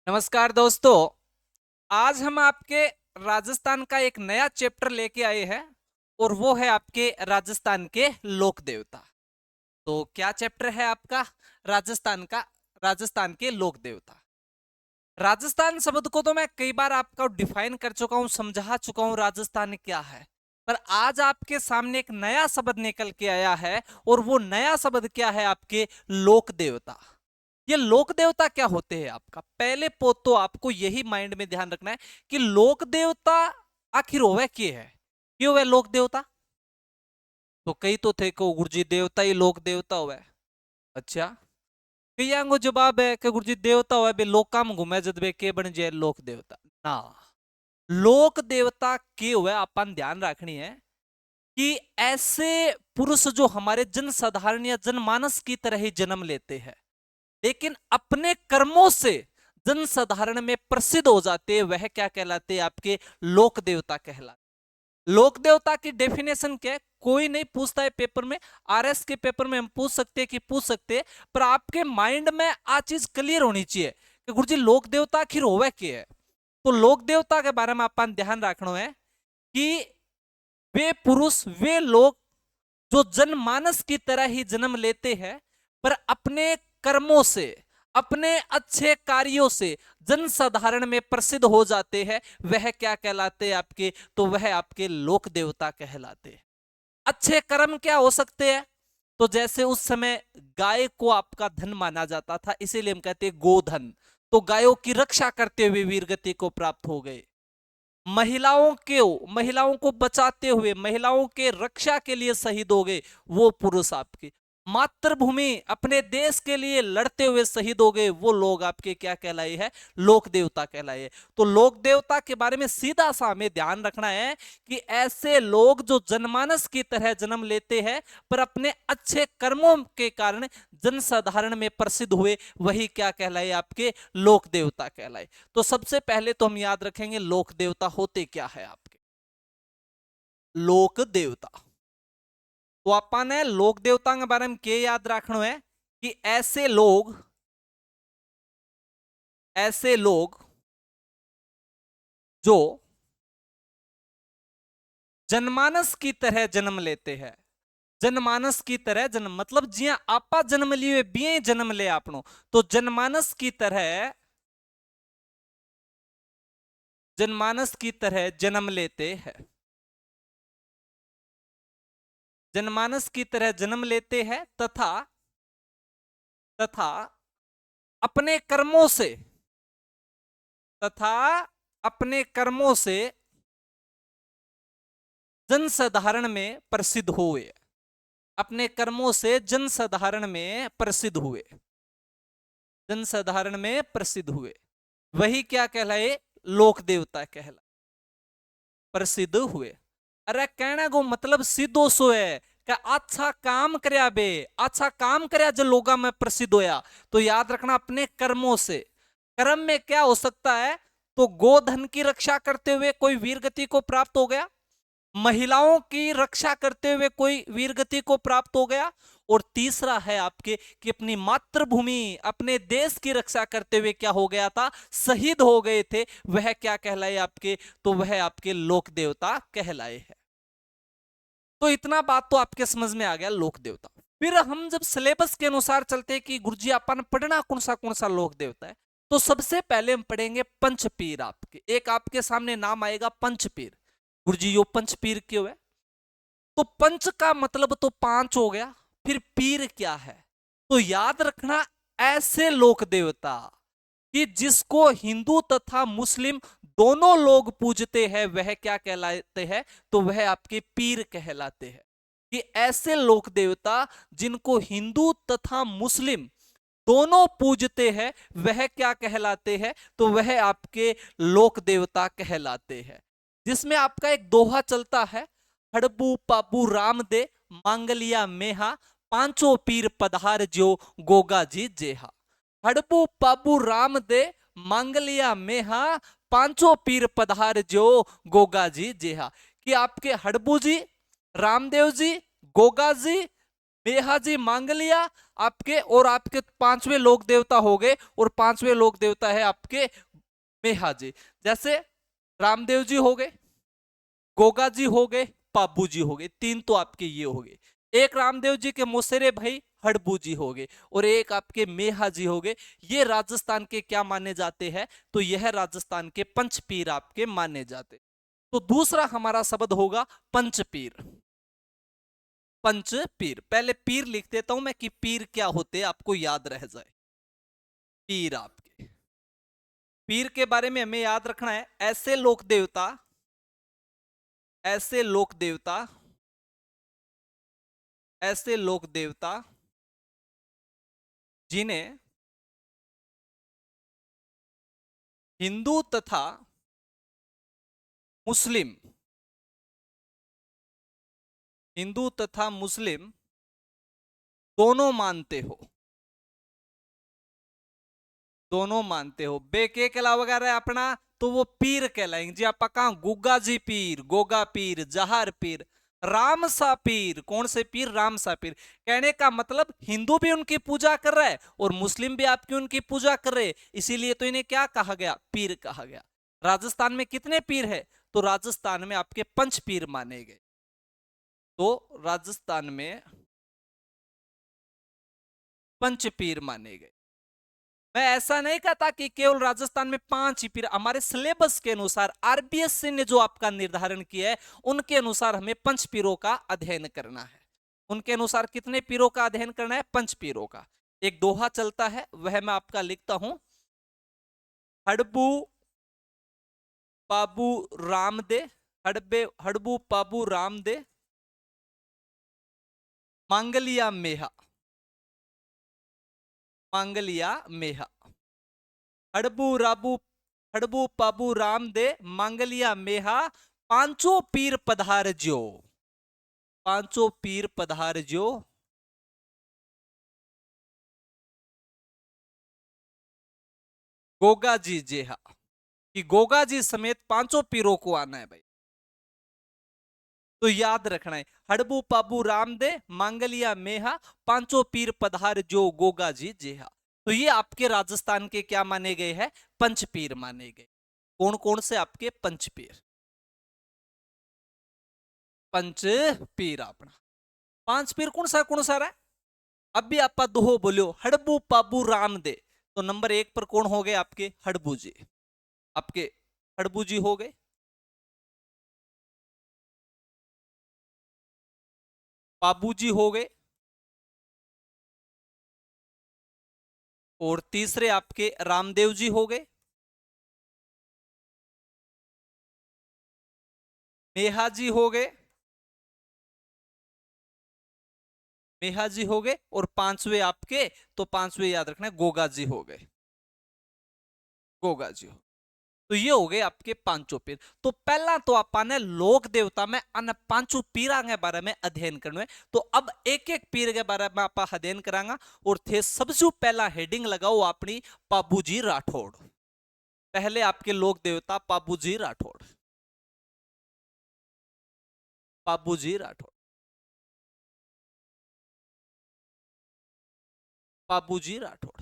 नमस्कार दोस्तों। आज हम आपके राजस्थान का एक नया चैप्टर लेके आए हैं और वो है आपके राजस्थान के लोक देवता। तो क्या चैप्टर है आपका? राजस्थान के लोक देवता। राजस्थान शब्द को तो मैं कई बार आपको डिफाइन कर चुका हूं, समझा चुका हूं राजस्थान क्या है। पर आज आपके सामने एक नया शब्द निकल के आया है और वो नया शब्द क्या है? आपके लोक देवता। ये लोक देवता क्या होते हैं? आपका पहले पोत तो आपको यही माइंड में ध्यान रखना है कि लोक देवता आखिर होवे क्या है, क्यों है लोक देवता। तो कई तो थे को गुरुजी देवता ही लोक देवता हुआ है। अच्छा, कई को जवाब है कि गुरुजी देवता हुआ बे लोका में घूमे जद बे के बन जाए लोक देवता ना। लोक देवता के हुए अपन ध्यान रखनी है कि ऐसे पुरुष जो हमारे जन साधारण या जनमानस की तरह ही जन्म लेते हैं लेकिन अपने कर्मों से जन साधारण में प्रसिद्ध हो जाते हैं, वह क्या कहलाते हैं? आपके लोक देवता कहलाते। लोक देवता की डेफिनेशन क्या है? कोई नहीं पूछता है पेपर में। आरएस के पेपर में हम पूछ सकते हैं कि पूछ सकते हैं, पर आपके माइंड में आ चीज क्लियर होनी चाहिए कि गुरुजी लोक देवता आखिर होवे क्या है। तो लोक देवता के बारे में अपन ध्यान रखना है कि वे पुरुष, वे लोग जो जनमानस की तरह ही जन्म लेते हैं पर अपने कर्मों से, अपने अच्छे कार्यों से जन साधारण में प्रसिद्ध हो जाते हैं, वह क्या कहलाते हैं आपके? तो वह आपके लोक देवता कहलाते हैं। अच्छे कर्म क्या हो सकते हैं? तो जैसे उस समय गाय को आपका धन माना जाता था, इसीलिए हम कहते हैं गोधन। तो गायों की रक्षा करते हुए वीरगति को प्राप्त हो गए। महिलाओं को बचाते हुए, महिलाओं के रक्षा के लिए शहीद हो गए वो पुरुष आपके। मातृभूमि अपने देश के लिए लड़ते हुए शहीद हो गए वो लोग आपके क्या कहलाए हैं? लोक देवता कहलाए। तो लोक देवता के बारे में सीधा सा हमें ध्यान रखना है कि ऐसे लोग जो जनमानस की तरह जन्म लेते हैं पर अपने अच्छे कर्मों के कारण जनसाधारण में प्रसिद्ध हुए, वही क्या कहलाए? आपके लोक देवता कहलाए। तो सबसे पहले तो हम याद रखेंगे लोक देवता होते क्या है आपके। लोक देवता, तो अपन ने लोक देवता के बारे में क्या याद रखना है कि ऐसे लोग जो जनमानस की तरह जन्म लेते हैं। जनमानस की तरह जन्म मतलब जिया आपा जन्म लिए बिये जन्म ले आपनो। तो जनमानस की तरह जन्म लेते हैं। जनमानस की तरह जन्म लेते हैं तथा तथा अपने कर्मों से तथा अपने कर्मों से जनसाधारण में प्रसिद्ध हुए। अपने कर्मों से जनसाधारण में प्रसिद्ध हुए। जनसाधारण में प्रसिद्ध हुए, वही क्या कहलाए? लोक देवता कहलाए। प्रसिद्ध हुए। अरे कहने को मतलब सीधो सो है कि अच्छा काम करया बे, अच्छा काम करया जो लोगा में प्रसिद्ध होया। तो याद रखना अपने कर्मों से। कर्म में क्या हो सकता है? तो गोधन की रक्षा करते हुए कोई वीरगति को प्राप्त हो गया, महिलाओं की रक्षा करते हुए कोई वीरगति को प्राप्त हो गया, और तीसरा है आपके कि अपनी मातृभूमि, अपने देश की रक्षा करते हुए क्या हो गया था? शहीद हो गए थे। वह क्या कहलाए आपके? तो वह आपके लोक देवता कहलाए है। तो इतना बात तो आपके समझ में आ गया लोक देवता। फिर हम जब सिलेबस के अनुसार चलते हैं कि गुरुजी अपन पढ़ना कौन सा लोक देवता है, तो सबसे पहले हम पढ़ेंगे पंचपीर। आपके एक आपके सामने नाम आएगा पंचपीर। गुरुजी यो पंचपीर क्यों है? तो पंच का मतलब तो पांच हो गया, फिर पीर क्या है? तो याद रखना ऐसे लोक देवता कि जिसको हिंदू तथा मुस्लिम दोनों लोग पूजते हैं, वह क्या कहलाते हैं? तो वह आपके पीर कहलाते हैं। कि ऐसे लोक देवता जिनको हिंदू तथा मुस्लिम दोनों पूजते हैं, वह क्या कहलाते हैं? तो वह आपके लोक देवता कहलाते हैं। जिसमें आपका एक दोहा चलता है, हड़बू पाबू राम दे मांगलिया मेहा, पांचों पीर पधार जो गोगा जी जेहा। हड़बू पाबू राम दे मांगलिया मेहा, पांचों पीर पधार जो गोगा जी जेहा। कि आपके हड़बू जी, रामदेव जी, गोगा जी मेहा जी मांग लिया आपके, और आपके पांचवें लोक देवता हो गए, और पांचवें लोक देवता है आपके मेहा जी। जैसे रामदेव जी हो गए, गोगा जी हो गए, पाबू जी हो गए, तीन तो आपके ये हो गए। एक रामदेव जी के मोसेरे भाई हड़बू जी हो गए, और एक आपके मेहा जी हो गए। ये राजस्थान के क्या माने जाते हैं? तो यह राजस्थान के पंचपीर आपके माने जाते। तो दूसरा हमारा शब्द होगा पंचपीर। पंचपीर, पहले पीर लिख देता हूं मैं कि पीर क्या होते हैं, आपको याद रह जाए। पीर आपके, पीर के बारे में हमें याद रखना है, ऐसे लोक देवता, ऐसे लोक देवता, ऐसे लोक देवता जिन्हें हिंदू तथा मुस्लिम, हिंदू तथा मुस्लिम दोनों मानते हो, दोनों मानते हो। बेके कहला वगैरह अपना, तो वो पीर कहलाएंगे जी। आप कहा गुग्गा जी पीर, गोगा पीर, जहार पीर, राम सा पीर। कौन से पीर? राम सा पीर। कहने का मतलब हिंदू भी उनकी पूजा कर रहा है और मुस्लिम भी आपकी उनकी पूजा कर रहे हैं, इसीलिए तो इन्हें क्या कहा गया? पीर कहा गया। राजस्थान में कितने पीर है? तो राजस्थान में आपके पंच पीर माने गए। तो राजस्थान में पंच पीर माने गए। मैं ऐसा नहीं कहता कि केवल राजस्थान में पांच ही पीर। हमारे सिलेबस के अनुसार, आरबीएससी ने जो आपका निर्धारण किया है, उनके अनुसार हमें पंच पीरों का अध्ययन करना है। उनके अनुसार कितने पीरों का अध्ययन करना है? पंच पीरों का। एक दोहा चलता है, वह मैं आपका लिखता हूं। हड़बू पाबू राम दे, हड़बू पाबू राम दे, मांगलिया मेहा, मांगलिया मेहा। हड़बू राबू, हड़बू पाबू राम दे, मांगलिया मेहा, पांचों पीर पधार ज्यो, पांचों पीर पधार ज्यो, गोगा जी जेहा। कि गोगा जी समेत पांचों पीरों को आना है भाई, तो याद रखना है। हड़बू पाबू राम दे, मांगलिया मेहा, पांचों पीर पधार जो, गोगा जी जेहा। तो ये आपके राजस्थान के क्या माने गए हैं? पंचपीर माने गए। कौन कौन से आपके पंचपीर? पंच पीर अपना पांच पीर कौन सा रहा है? अब भी आप दोहो बोलो, हड़बू पाबू राम दे। तो नंबर एक पर कौन हो गए आपके? हड़बू जी। आपके हड़बू जी हो गए। पाबू जी हो गए। और तीसरे आपके रामदेव जी हो गए। मेहा जी हो गए। मेहा जी हो गए। और पांचवे आपके, तो पांचवे याद रखना है, गोगा जी हो गए। गोगा जी हो। तो ये हो गए आपके पांचों पीर। तो पहला तो आपने लोक देवता में अन पांचों पीरा के बारे में अध्ययन करना है। तो अब एक एक पीर के बारे में आप अध्ययन करांगा। और थे सबसे पहला हेडिंग लगाओ अपनी, पाबूजी राठौड़। पहले आपके लोक देवता पाबूजी राठौड़, पाबूजी राठौड़, पाबूजी राठौड़।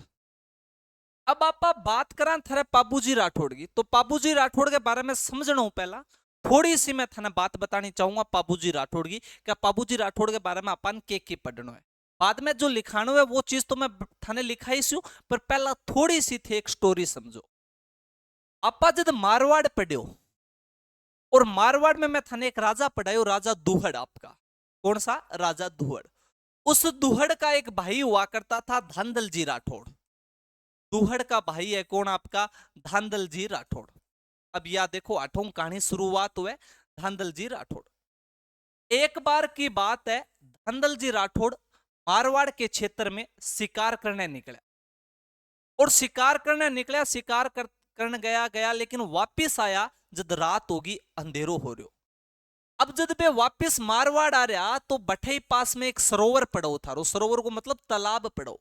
अब आप बात करा थारे पाबूजी राठौड़ की, तो पाबूजी राठौड़ के बारे में समझना हूं। पहला थोड़ी सी मैं थाने बात बतानी चाहूंगा पाबूजी राठौड़ की। क्या पाबूजी राठौड़ के बारे में अपन के पढ़ना है, बाद में जो लिखाणो है वो चीज तो मैं थाने लिखाई सी। पर पहला थोड़ी सी थे एक स्टोरी समझो। आपा जब मारवाड़ पढ़ो, और मारवाड़ में मैं थाने एक राजा पढ़ायो, राजा दुहड़ आपका। कौन सा? राजा दुहड़। उस दुहड़ का एक भाई हुआ करता था, धांधल जी राठौड़। दुहड़ का भाई है कौन आपका? धांधल जी राठौड़। अब या देखो, आठों कहानी शुरुआत हुए धांधल जी राठौड़। एक बार की बात है, धांधल जी राठौड़ मारवाड़ के क्षेत्र में शिकार करने निकला। और शिकार करने निकला, करने गया गया, लेकिन वापिस आया जब रात होगी, अंधेरो हो रहा। अब जब वे वापिस मारवाड़ आ रहा, तो बठई पास में एक सरोवर पड़ो था। सरोवर को मतलब तालाब पड़ो।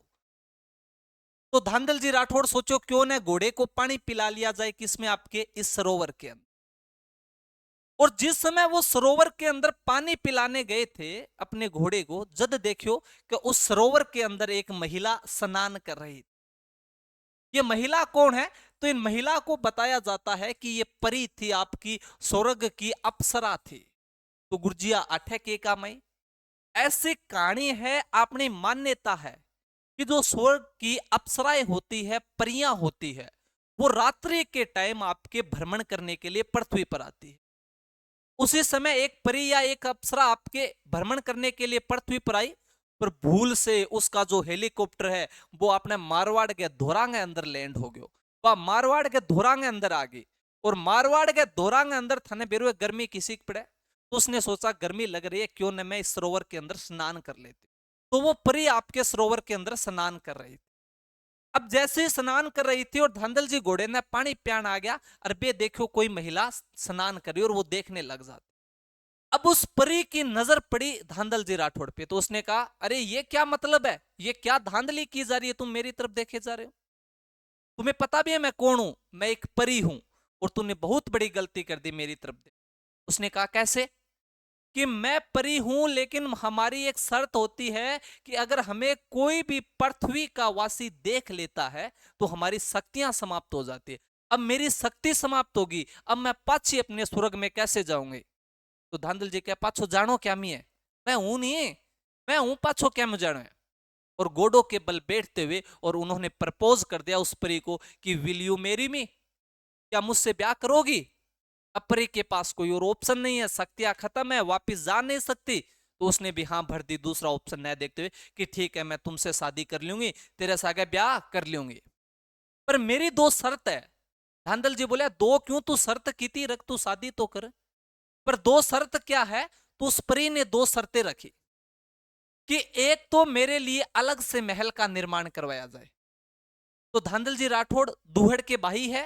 तो धांधल जी राठौड़ सोचो क्यों न घोड़े को पानी पिला लिया जाए, किसमें? आपके इस सरोवर के अंदर। और जिस समय वो सरोवर के अंदर पानी पिलाने गए थे अपने घोड़े को, जद देखियो कि उस सरोवर के अंदर एक महिला स्नान कर रही थी। ये महिला कौन है? तो इन महिला को बताया जाता है कि ये परी थी, आपकी स्वर्ग की अप्सरा थी। तो गुरजिया आठे के का मई ऐसी कहानी है, अपनी मान्यता है कि जो स्वर्ग की अप्सराएं होती है, परियां होती है, वो रात्रि के टाइम आपके भ्रमण करने के लिए पृथ्वी पर आती है। उसी समय एक परी या एक अप्सरा आपके भ्रमण करने के लिए पृथ्वी पर आई, पर भूल से उसका जो हेलीकॉप्टर है वो अपने मारवाड़ के धोरांग अंदर लैंड हो गयो। वह मारवाड़ के धोरांग अंदर आ गई, और मारवाड़ के धोरांग अंदर थाने बेरुए गर्मी किसी पड़े, तो उसने सोचा गर्मी लग रही है, क्यों न मैं इस सरोवर के अंदर स्नान कर लेती। तो वो परी आपके सरोवर के अंदर स्नान कर रही थी। अब जैसे ही स्नान कर रही थी और धांधल जी घोड़े ने पानी प्यान आ गया, और बे देखो कोई महिला स्नान करी, और वो देखने लग जाती। अब उस परी की नजर पड़ी धांधल जी राठौड़ पे, तो उसने कहा, अरे ये क्या मतलब है, ये क्या धांधली की जा रही है, तुम मेरी तरफ देखे जा रहे हो, तुम्हें पता भी है मैं कौन हूं, मैं एक परी हूं, और तूने बहुत बड़ी गलती कर दी मेरी तरफ दे। उसने कहा कैसे? कि मैं परी हूं, लेकिन हमारी एक शर्त होती है कि अगर हमें कोई भी पृथ्वी का वासी देख लेता है तो हमारी शक्तियां समाप्त हो जाती है। अब मेरी शक्ति समाप्त होगी, अब मैं पाछी अपने स्वर्ग में कैसे जाऊंगी? तो धांधल जी क्या पाछो जानो क्या मी है, मैं हूं नहीं, मैं हूं पाछो क्या मैं जानो है। और गोडो के बल बैठते हुए और उन्होंने प्रपोज कर दिया उस परी को कि विल यू मैरी मी, क्या मुझसे ब्याह करोगी? अब परी के पास कोई और ऑप्शन नहीं है, शक्तियां खत्म है, वापिस जा नहीं सकती। तो उसने भी हाँ भर दी, दूसरा ऑप्शन न देखते हुए कि ठीक है मैं तुमसे शादी कर लूंगी, तेरे साथ ब्याह कर लूंगी, पर मेरी दो शर्त है। धांधल जी बोले, दो क्यों, तू शर्त की रख, तू शादी तो कर। पर दो शर्त क्या है? तो उस परी ने दो शर्तें रखी कि एक तो मेरे लिए अलग से महल का निर्माण करवाया जाए। तो धांधल जी राठौड़ दूहड़ के भाई है,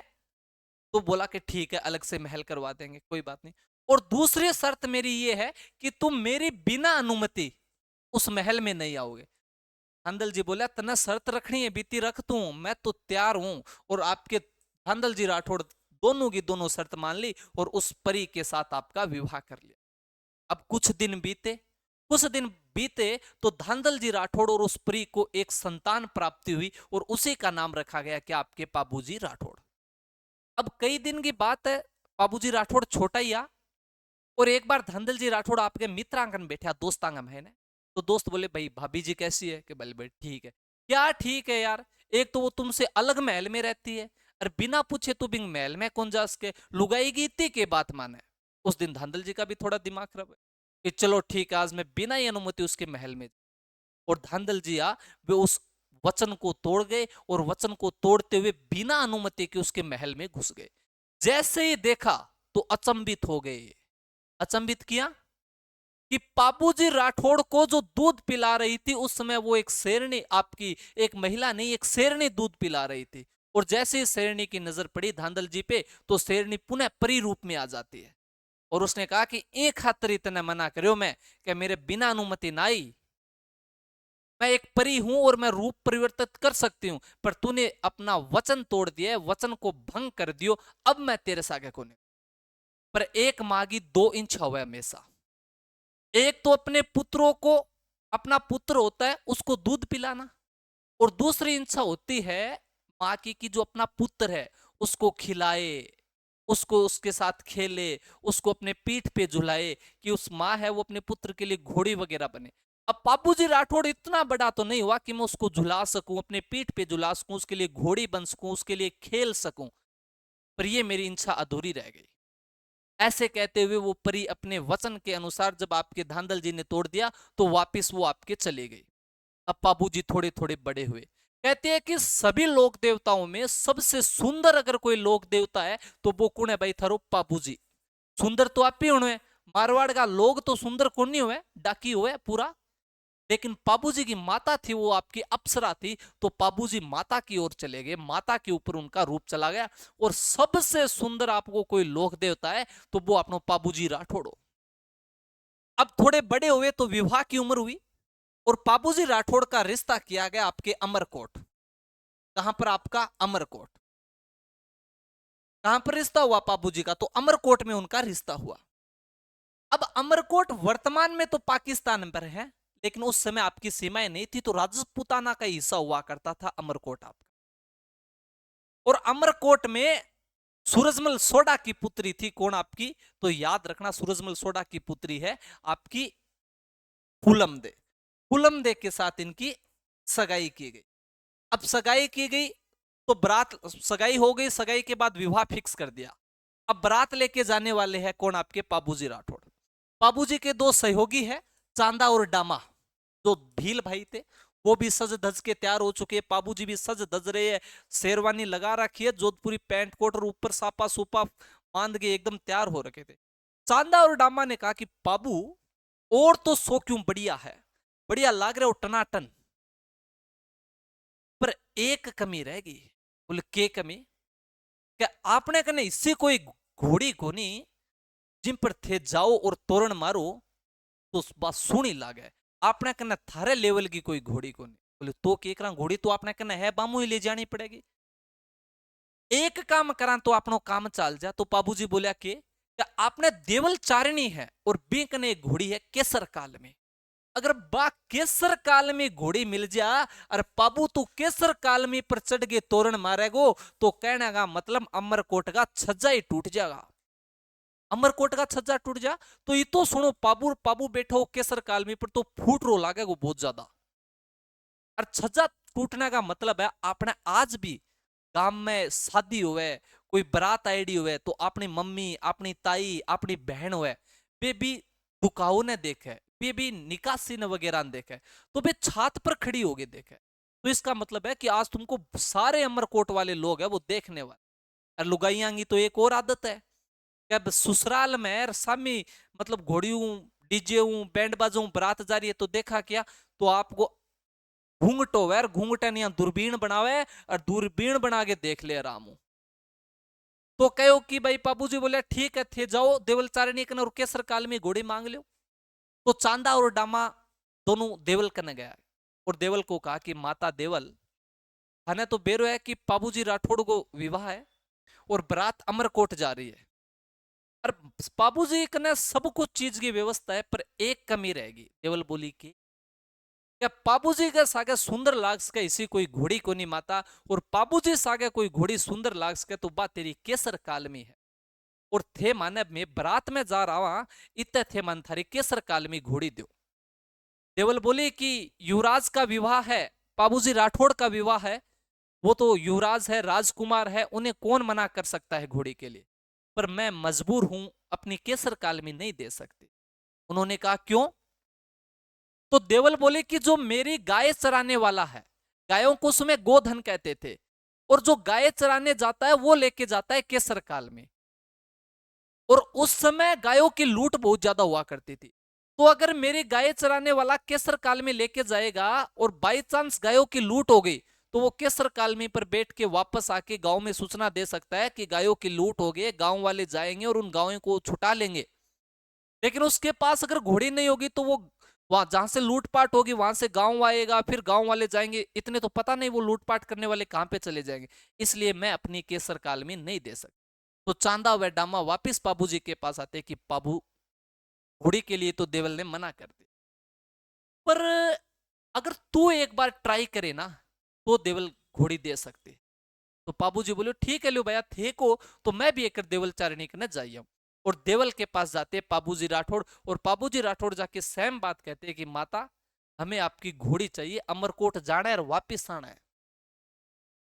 तो बोला कि ठीक है अलग से महल करवा देंगे, कोई बात नहीं। और दूसरी शर्त मेरी ये है कि तुम मेरी बिना अनुमति उस महल में नहीं आओगे। धांधल जी बोला, तना शर्त रखनी है बीती रख तू, मैं तो तैयार हूं। और आपके धांधल जी राठौड़ दोनों की दोनों शर्त मान ली और उस परी के साथ आपका विवाह कर लिया। अब कुछ दिन बीते, कुछ दिन बीते तो धांधल जी राठौड़ और उस परी को एक संतान प्राप्ति हुई, और उसी का नाम रखा गया कि आपके पाबूजी राठौड़। अब कई दिन की बात है, बाबूजी राठौड़ छोटा ही आ, और एक बार धांधल जी राठौड़ आपके मित्रांगन बैठा, दोस्तांगन है ना। तो दोस्त बोले, भाई भाभी जी कैसी है? कि भाई ठीक है। क्या ठीक है यार, एक तो वो तुमसे अलग महल में रहती है, और बिना पूछे तू बिंग महल में कौन जा सके, लुगाई की इतनी के बात माने। उस दिन धांधल जी का भी थोड़ा दिमाग खराब है कि चलो ठीक है आज मैं बिना ही अनुमति उसके महल में। और धांधल जी वे उस वचन को तोड़ गए, और वचन को तोड़ते हुए बिना अनुमति के उसके महल में घुस गए। जैसे ही देखा तो अचंभित हो गए। अचंभित किया कि बाबूजी राठौड़ को जो दूध पिला रही थी उस समय वो एक शेरनी, आपकी एक महिला नहीं एक शेरनी दूध पिला रही थी। और जैसे ही शेरनी की नजर पड़ी धांधल जी पे तो शेरनी पुनः परी रूप में आ जाती है। और उसने कहा कि एक खातर इतना मना करो मैं कि मेरे बिना अनुमति ना आई, मैं एक परी हूं और मैं रूप परिवर्तित कर सकती हूं, पर तूने अपना वचन तोड़ दिया, वचन को भंग कर दियो, अब मैं तेरे सागे को नहीं। पर एक मांगी दो इंच हवा हमेशा, एक तो अपने पुत्रों को, अपना पुत्र होता है उसको दूध पिलाना, और दूसरी इच्छा होती है माँ की कि जो अपना पुत्र है उसको खिलाए, उसको उसके साथ खेले, उसको अपने पीठ पे झुलाए, कि उस माँ है वो अपने पुत्र के लिए घोड़ी वगैरह बने। अब बाबूजी राठौड़ इतना बड़ा तो नहीं हुआ कि मैं उसको झुला सकूं, अपने पीठ पे झुला सकूं, उसके लिए घोड़ी बन सकूं, उसके लिए खेल सकूं, पर ये मेरी इच्छा अधूरी रह गई। ऐसे कहते हुए वो परी अपने वचन के अनुसार जब आपके धांधल जी ने तोड़ दिया तो वापिस वो आपके चले गई। अब बाबूजी थोड़े थोड़े बड़े हुए। कहते हैं कि सभी लोक देवताओं में सबसे सुंदर अगर कोई लोक देवता है तो वो कौन है भाई? थारो बाबूजी। सुंदर तो आप ही हुए, मारवाड़ का लोग तो सुंदर कौन नहीं हुए, डाकी हुए पूरा। लेकिन बाबूजी की माता थी वो आपकी अप्सरा थी, तो बाबूजी माता की ओर चले गए, माता के ऊपर उनका रूप चला गया, और सबसे सुंदर आपको कोई लोक देवता है तो वो अपनो बाबूजी राठौड़ो। अब थोड़े बड़े हुए तो विवाह की उम्र हुई, और बाबूजी राठौड़ का रिश्ता किया गया आपके अमरकोट। कहां पर? आपका अमरकोट। कहां पर रिश्ता हुआ बाबूजी का? तो अमरकोट में उनका रिश्ता हुआ। अब अमरकोट वर्तमान में तो पाकिस्तान पर है, लेकिन उस समय आपकी सीमाएं नहीं थी, तो राजपूताना का हिस्सा हुआ करता था अमरकोट आपका। और अमरकोट में सूरजमल सोडा की पुत्री थी, कौन आपकी, तो याद रखना सूरजमल सोडा की पुत्री है आपकी फूलमदे। फूलमदे के साथ इनकी सगाई की गई। अब सगाई की गई तो बरात, सगाई हो गई, सगाई के बाद विवाह फिक्स कर दिया। अब बरात लेके जाने वाले हैं कौन, आपके पाबूजी राठौड़। पाबूजी के दो सहयोगी हैं, चांदा और डामा, जो भील भाई थे, वो भी सज धज के तैयार हो चुके हैं। पाबूजी भी सज धज रहे हैं, शेरवानी लगा रखी है, जोधपुरी पैंट कोट और ऊपर सापा सूपा बांध के एकदम तैयार हो रखे थे। चांदा और डामा ने कहा कि पाबू और तो सो क्यों बढ़िया है, बढ़िया लाग रहे हो टनाटन, पर एक कमी रहेगी। बोले के कमी, क्या आपने कने इससे कोई घोड़ी कोनी जिन पर थे जाओ और तोरण मारो तो बात सुनी लागे, आपने कने थारे लेवल की कोई घोड़ी कोनी। बोले तो केकरा घोड़ी तो आपने कने है, बामू ही ले जानी पड़ेगी। एक काम करा तो अपनो काम चाल जा। तो बाबूजी बोलिया कि आपने देवल चारणी है और बेक ने एक घोड़ी है केसर काल में, अगर बा केसर काल में घोड़ी मिल जा और पाबू तू केसर काल में पर चढ़ के तोरण मारेगो तो कहने का मतलब अमरकोट का छज्जा ही टूट जाएगा। अमरकोट का छज्जा टूट जा तो ये तो सुनो, पाबू पाबू बैठो केसर काल में पर तो फूट रो लागेगो बहुत ज्यादा। और छज्जा टूटने का मतलब है आपने आज भी गांव में शादी हुए, कोई बारात आईडी हुए, तो अपनी मम्मी अपनी ताई अपनी बहन हुए, वे भी दुकाऊ ने देखे, वे भी निकासी ने वगैरह ने देखे, तो वे छात पर खड़ी होगी देखे। तो इसका मतलब है कि आज तुमको सारे अमरकोट वाले लोग हैं वो देखने वाले। और लुगाइयां की तो एक और आदत है कि अब ससुराल में सामी मतलब घोड़ियों डीजे बैंड बाजों बारात जा रही है तो देखा क्या, तो आपको घूंघट होवे, घूंघट ने दूरबीन बनावे और दूरबीन बना के देख ले रामू। तो कहो कि भाई पाबूजी बोले ठीक है थे जाओ देवल चारणी कने और केसर काल में घोड़ी मांग लो। तो चांदा और डामा दोनों देवल कने गया और देवल को कहा कि माता देवल, हने तो बेरो है कि पाबूजी राठौड़ को विवाह है और बारात अमरकोट जा रही है, और बाबूजी कने सब कुछ चीज की व्यवस्था है, पर एक कमी रहेगी। देवल बोली कि क्या पाबूजी के सागे सुंदर लाग सके इसी कोई घोड़ी को नहीं माता, और पाबूजी सागे कोई घोड़ी सुंदर लाग सके तो बात तेरी केसर काल में है। और थे माने मैं बारात में जा रहा हूं, इतने थे मन थारी केसर काल में घोड़ी दो। देवल बोली कि युवराज का विवाह है, पाबूजी राठौड़ का विवाह है, वो तो युवराज है राजकुमार है, उन्हें कौन मना कर सकता है घोड़ी के लिए, पर मैं मजबूर हूं अपनी केसर काल में नहीं दे सकती। उन्होंने कहा क्यों, तो देवल बोले कि जो मेरी गाय चराने वाला है, गायों को उसमें गोधन कहते थे, और जो गाय चराने जाता है वो लेके जाता है केसर काल में, और उस समय गायों की लूट बहुत ज्यादा हुआ करती थी। तो अगर मेरी गाय चराने वाला केसर काल में लेके जाएगा और बाई चांस गायों की लूट हो गई, तो वो केसर काल में पर बैठ के वापस आके गांव में सूचना दे सकता है कि गायों की लूट हो गई, गांव वाले जाएंगे और उन गायों को छुटा लेंगे। लेकिन उसके पास अगर घोड़ी नहीं होगी तो वो वहां जहां से लूटपाट होगी वहां से गांव आएगा, फिर गांव वाले जाएंगे, इतने तो पता नहीं वो लूटपाट करने वाले कहां पे चले जाएंगे, इसलिए मैं अपनी केसर काल में नहीं दे सकता। तो चांदा व डामा वापिस बाबूजी के पास आते कि बाबू घोड़ी के लिए तो देवल ने मना कर दिया, पर अगर तू एक बार ट्राई करे ना तो देवल घोड़ी दे सकते। तो बाबूजी बोले ठीक है लो भैया थे को, तो मैं भी एक देवल चारणी करने जाइए। और देवल के पास जाते पाबूजी राठौड़, और पाबूजी राठौड़ जाके सेम बात कहते हैं कि माता हमें आपकी घोड़ी चाहिए, अमरकोट जाना है और वापिस आना है।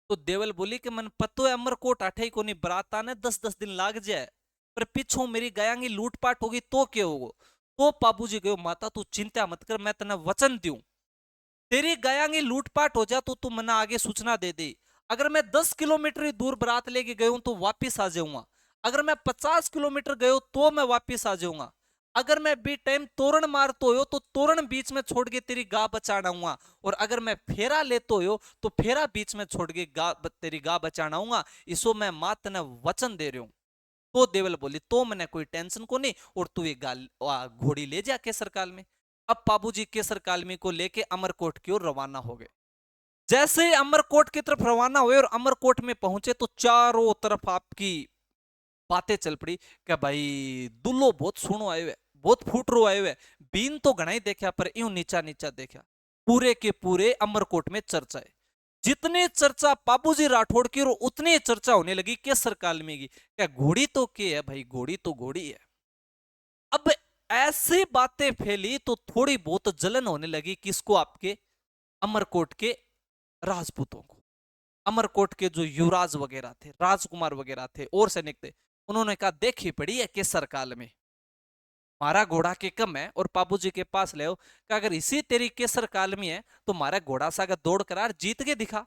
तो देवल बोली कि मन पतो है अमरकोट आठे को नहीं बराता ने 10-10 दिन लाग जाए, पर पिछो मेरी गयांगी लूटपाट होगी तो क्या होगा। तो बाबूजी कहो माता तू चिंता मत कर, मैं तने वचन दूं तेरी गयांगी लूटपाट हो जा तो तू मना आगे सूचना दे दे। अगर मैं 10 किलोमीटर ही दूर बारात लेके गया हूं तो वापिस आ जाऊंगा, अगर मैं 50 किलोमीटर गयो तो मैं वापिस आ जाऊंगा, अगर मैं बी टाइम तोरण मारतो हो तो तोरण बीच में छोड़ के तेरी गा बचाना हुआ, और अगर मैं फेरा लेतो हो तो फेरा बीच में छोड़ के तेरी गा बचाना हुआ, इसो मैं मात ने वचन दे रहा हूं। तो देवल बोली तो मैंने कोई टेंशन को नहीं, और तू ये घोड़ी ले जा केसर काल में। अब बाबूजी केसर कालमी को लेके अमरकोट की ओर रवाना हो गए। जैसे ही अमरकोट की तरफ रवाना हुए और अमरकोट में पहुंचे तो चारों तरफ आपकी बातें चल पड़ी कि भाई दुल्लो बहुत सुनो आए हुए, बहुत फूट रो आए हुए, बीन तो घना ही देखा पर यूं नीचा नीचा देखा। पूरे के पूरे अमरकोट में चर्चा है। जितने चर्चा बाबूजी राठौड़ की और उतनी चर्चा होने लगी केसर कालमी की। क्या घोड़ी तो क्या है भाई, घोड़ी तो घोड़ी है। अब ऐसी बातें फैली तो थोड़ी बहुत जलन होने लगी किसको, आपके अमरकोट के राजपूतों को। अमरकोट के जो युवराज वगैरह थे, राजकुमार वगैरह थे और सैनिक थे, उन्होंने कहा देखी पड़ी है केसर काल में, मारा घोड़ा के कम है और बाबूजी के पास ले कि अगर इसी तेरी केसर काल में है तो मारा घोड़ा सा अगर दौड़ करार जीत के दिखा।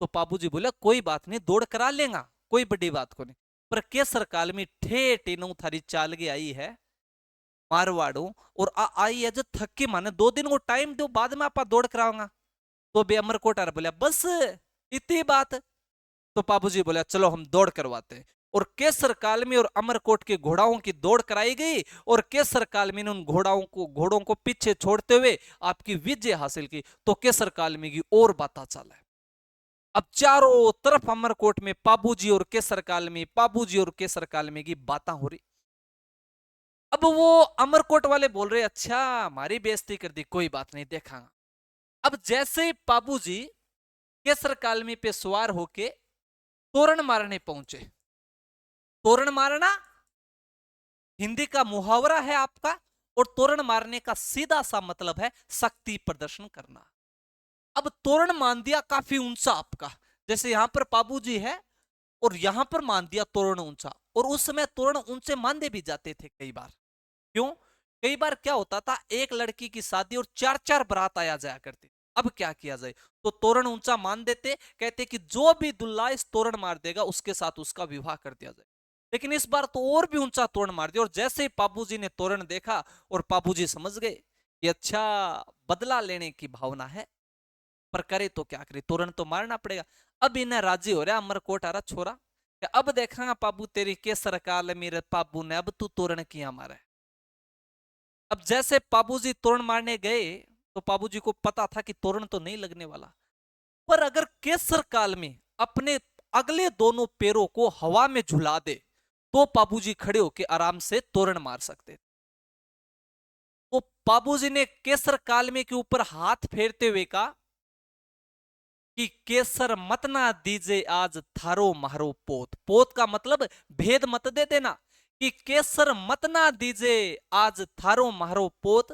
तो बाबूजी बोले कोई बात नहीं, दौड़ करा लेगा, कोई बड़ी बात को नहीं। पर केसर काल में ठेठ इनू थारी चाल के आई है मारवाड़ू, और आई है जो थक के माने 2 दिन को टाइम दो, बाद में आप दौड़ कराऊंगा। तो बे अमरकोट बोले बस इतनी बात। तो बाबूजी बोले चलो हम दौड़ करवाते हैं। और केसर काल में और अमरकोट के घोड़ाओं की दौड़ कराई गई और केसर काल में उन घोड़ों को पीछे छोड़ते हुए आपकी विजय हासिल की। तो केसर काल में की और बात चला है। अब चारों तरफ अमरकोट में बाबूजी और केसर काल में, बाबूजी और केसर काल में की बातें हो रही। अब वो अमरकोट वाले बोल रहे अच्छा हमारी बेइज्जती कर दी, कोई बात नहीं देखांगा। अब जैसे बाबूजी केसर कालमी पे सवार होके तोरण मारने पहुंचे। तोरण मारना हिंदी का मुहावरा है आपका, और तोरण मारने का सीधा सा मतलब है शक्ति प्रदर्शन करना। अब तोरण मान दिया काफी ऊंचा आपका, जैसे यहां पर बाबूजी है और यहां पर मान दिया तोरण ऊंचा, और उस समय तोरण ऊंचे मानते भी जाते थे कई बार। क्यों? कई बार क्या होता था, एक लड़की की शादी और 4-4 बारात आया जाया करती। अब क्या किया जाए, तो तोरण ऊंचा मान देते, कहते कि जो भी दुल्हा इस तोरण मार देगा उसके साथ उसका विवाह कर दिया जाए। लेकिन इस बार तो और भी ऊंचा तोरण मार दिया, और जैसे ही बाबूजी ने तोरण देखा और बाबूजी समझ गए कि अच्छा बदला लेने की भावना है, पर करे तो क्या करे, तोरण तो मारना पड़ेगा। अब इन्हें राजी हो रहा अमरकोट आ रहा छोरा, अब देखा बाबू तेरी केसर काल मेरे बाबू ने, अब तू तोरण किया मारा है। अब जैसे बाबूजी तोरण मारने गए तो बाबूजी को पता था कि तोरण तो नहीं लगने वाला, पर अगर केसर काल में अपने अगले दोनों पैरों को हवा में झुला दे तो बाबूजी खड़े होकर आराम से तोरण मार सकते। तो बाबूजी ने केसर कालमे के ऊपर हाथ फेरते हुए कहा कि केसर मत ना दीजे आज थारो मारो पोत। पोत का मतलब भेद मत दे देना, कि केसर मत ना दीजे आज थारो मारो पोत,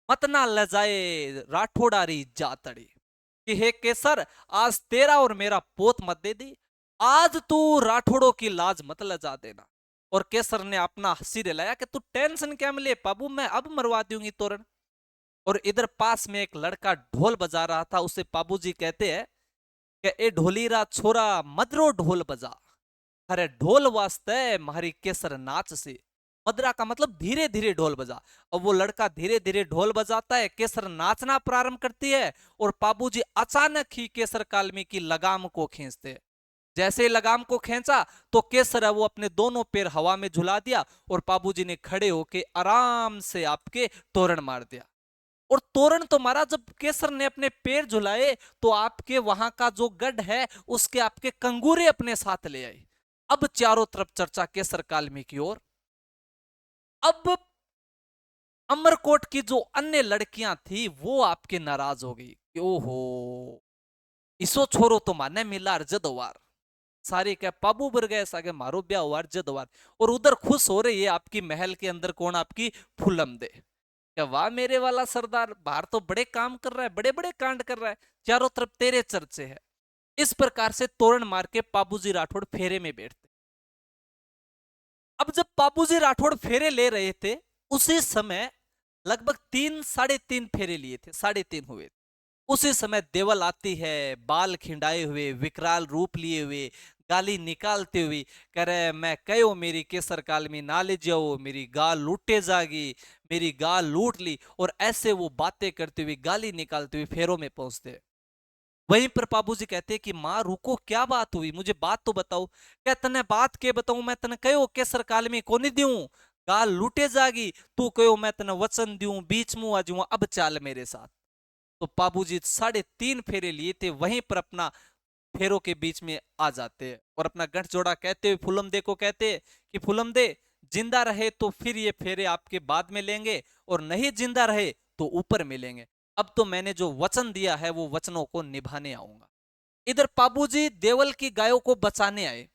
मत ना लजाए राठौड़ारी जातड़ी। कि हे केसर आज तेरा और मेरा पोत मत दे दी, आज तू राठौड़ों की लाज मत लजा देना। और केसर ने अपना सिर हिलाया कि तू टेंशन क्या मिले बाबू, मैं अब मरवा दूंगी तोरण। और इधर पास में एक लड़का ढोल बजा रहा था, उसे बाबूजी कहते हैं कि ए ढोलीरा छोरा मदरो ढोल बजा, अरे ढोल वास्ते मारी केसर नाच से। मदरा का मतलब धीरे धीरे ढोल बजा। और वो लड़का धीरे धीरे ढोल बजाता है, केसर नाचना प्रारंभ करती है, और बाबूजी अचानक ही केसर कालमी की लगाम को खींचते हैं। जैसे लगाम को खींचा तो केसर है वो अपने दोनों पैर हवा में झुला दिया, और बाबूजी ने खड़े होके आराम से आपके तोरण मार दिया। और तोरण तो मारा, जब केसर ने अपने पैर झुलाए तो आपके वहां का जो गढ़ है उसके आपके कंगूरे अपने साथ ले आए। अब चारों तरफ चर्चा केसर कालमी की ओर। अब अमरकोट की जो अन्य लड़कियां थी वो आपके नाराज हो गई कि ओहो इसो छोरो तो माने मिला जदवार सारे क्या पाबू बर गए सागे मारो ब्याह हुआ जदवार। और उधर खुश हो रही है आपकी महल के अंदर कौन, आपकी फुलम दे। क्या वाह मेरे वाला सरदार, बाहर तो बड़े काम कर रहा है, बड़े बड़े कांड कर रहा है, चारों तरफ तेरे चर्चे है। इस प्रकार से तोरण मार के बाबूजी राठौड़ फेरे में बैठते। अब जब बाबूजी राठौड़ फेरे ले रहे थे उसी समय लगभग 3-3.5 फेरे लिए थे, 3.5 हुए। उसी समय देवल आती है बाल खिंडाए हुए, विकराल रूप लिए हुए, गाली निकालते हुए, कह रहे मैं कहो मेरी केसर काल में ना ले जाओ, मेरी गाल लूटे जागी, मेरी गाल लूट ली। और ऐसे वो बातें करते हुए गाली निकालते हुए फेरों में पहुंचते। वहीं पर बाबूजी कहते कि माँ रुको, क्या बात हुई, मुझे बात तो बताओ। क्या तने बात के बताऊं, मैं तने कहो केसर काल में कोनी दूं, गाल लूटे जागी, तू कहो मैं तने वचन दूं, बीच मुंह आ जाऊं, अब चाल मेरे साथ। तो बाबूजी 3.5 फेरे लिए थे, वहीं पर अपना फेरों के बीच में आ जाते हैं और अपना गठजोड़ा कहते हुए फुलमदे को कहते कि फुलमदे जिंदा रहे तो फिर ये फेरे आपके बाद में लेंगे, और नहीं जिंदा रहे तो ऊपर मिलेंगे। अब तो मैंने जो वचन दिया है वो वचनों को निभाने आऊंगा। इधर पाबूजी देवल की गायों को बचाने आए,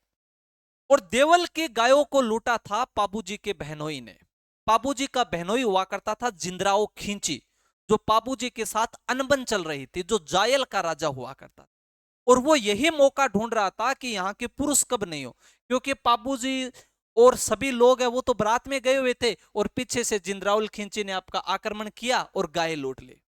और देवल की गायों को लूटा था पाबूजी के बहनोई ने। पाबूजी का बहनोई हुआ करता था जिंद्राओ खींची, जो पाबूजी के साथ अनबन चल रही थी, जो जायल का राजा हुआ करता था। और वो यही मौका ढूंढ रहा था कि यहाँ के पुरुष कब नहीं हो, क्योंकि पाबूजी और सभी लोग हैं वो तो बारात में गए हुए थे, और पीछे से जिंद्राउल खिंची ने आपका आक्रमण किया और गाय लूट ली।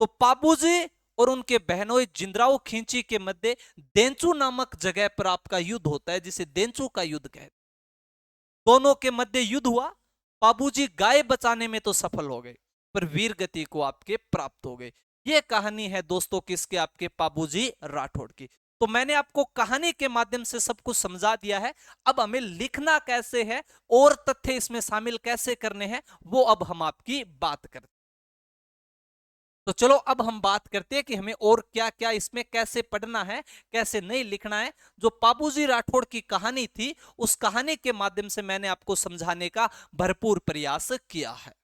तो पाबूजी और उनके बहनोई जिंद्राओ खिंची के मध्य देंचू नामक जगह पर आपका युद्ध होता है, जिसे देंचू का युद्ध कहते हैं। दोनों के मध्य युद्ध हुआ। पाबूजी गाय बचाने में तो सफल हो गए, पर वीर गति को आपके प्राप्त हो गए। यह कहानी है दोस्तों किसके, आपके पाबूजी राठौड़ की। तो मैंने आपको कहानी के माध्यम से सब कुछ समझा दिया है। अब हमें लिखना कैसे है और तथ्य इसमें शामिल कैसे करने हैं, वो अब हम आपकी बात करते हैं। तो चलो अब हम बात करते हैं कि हमें और क्या क्या इसमें कैसे पढ़ना है, कैसे नहीं लिखना है। जो पाबूजी राठौड़ की कहानी थी, उस कहानी के माध्यम से मैंने आपको समझाने का भरपूर प्रयास किया है।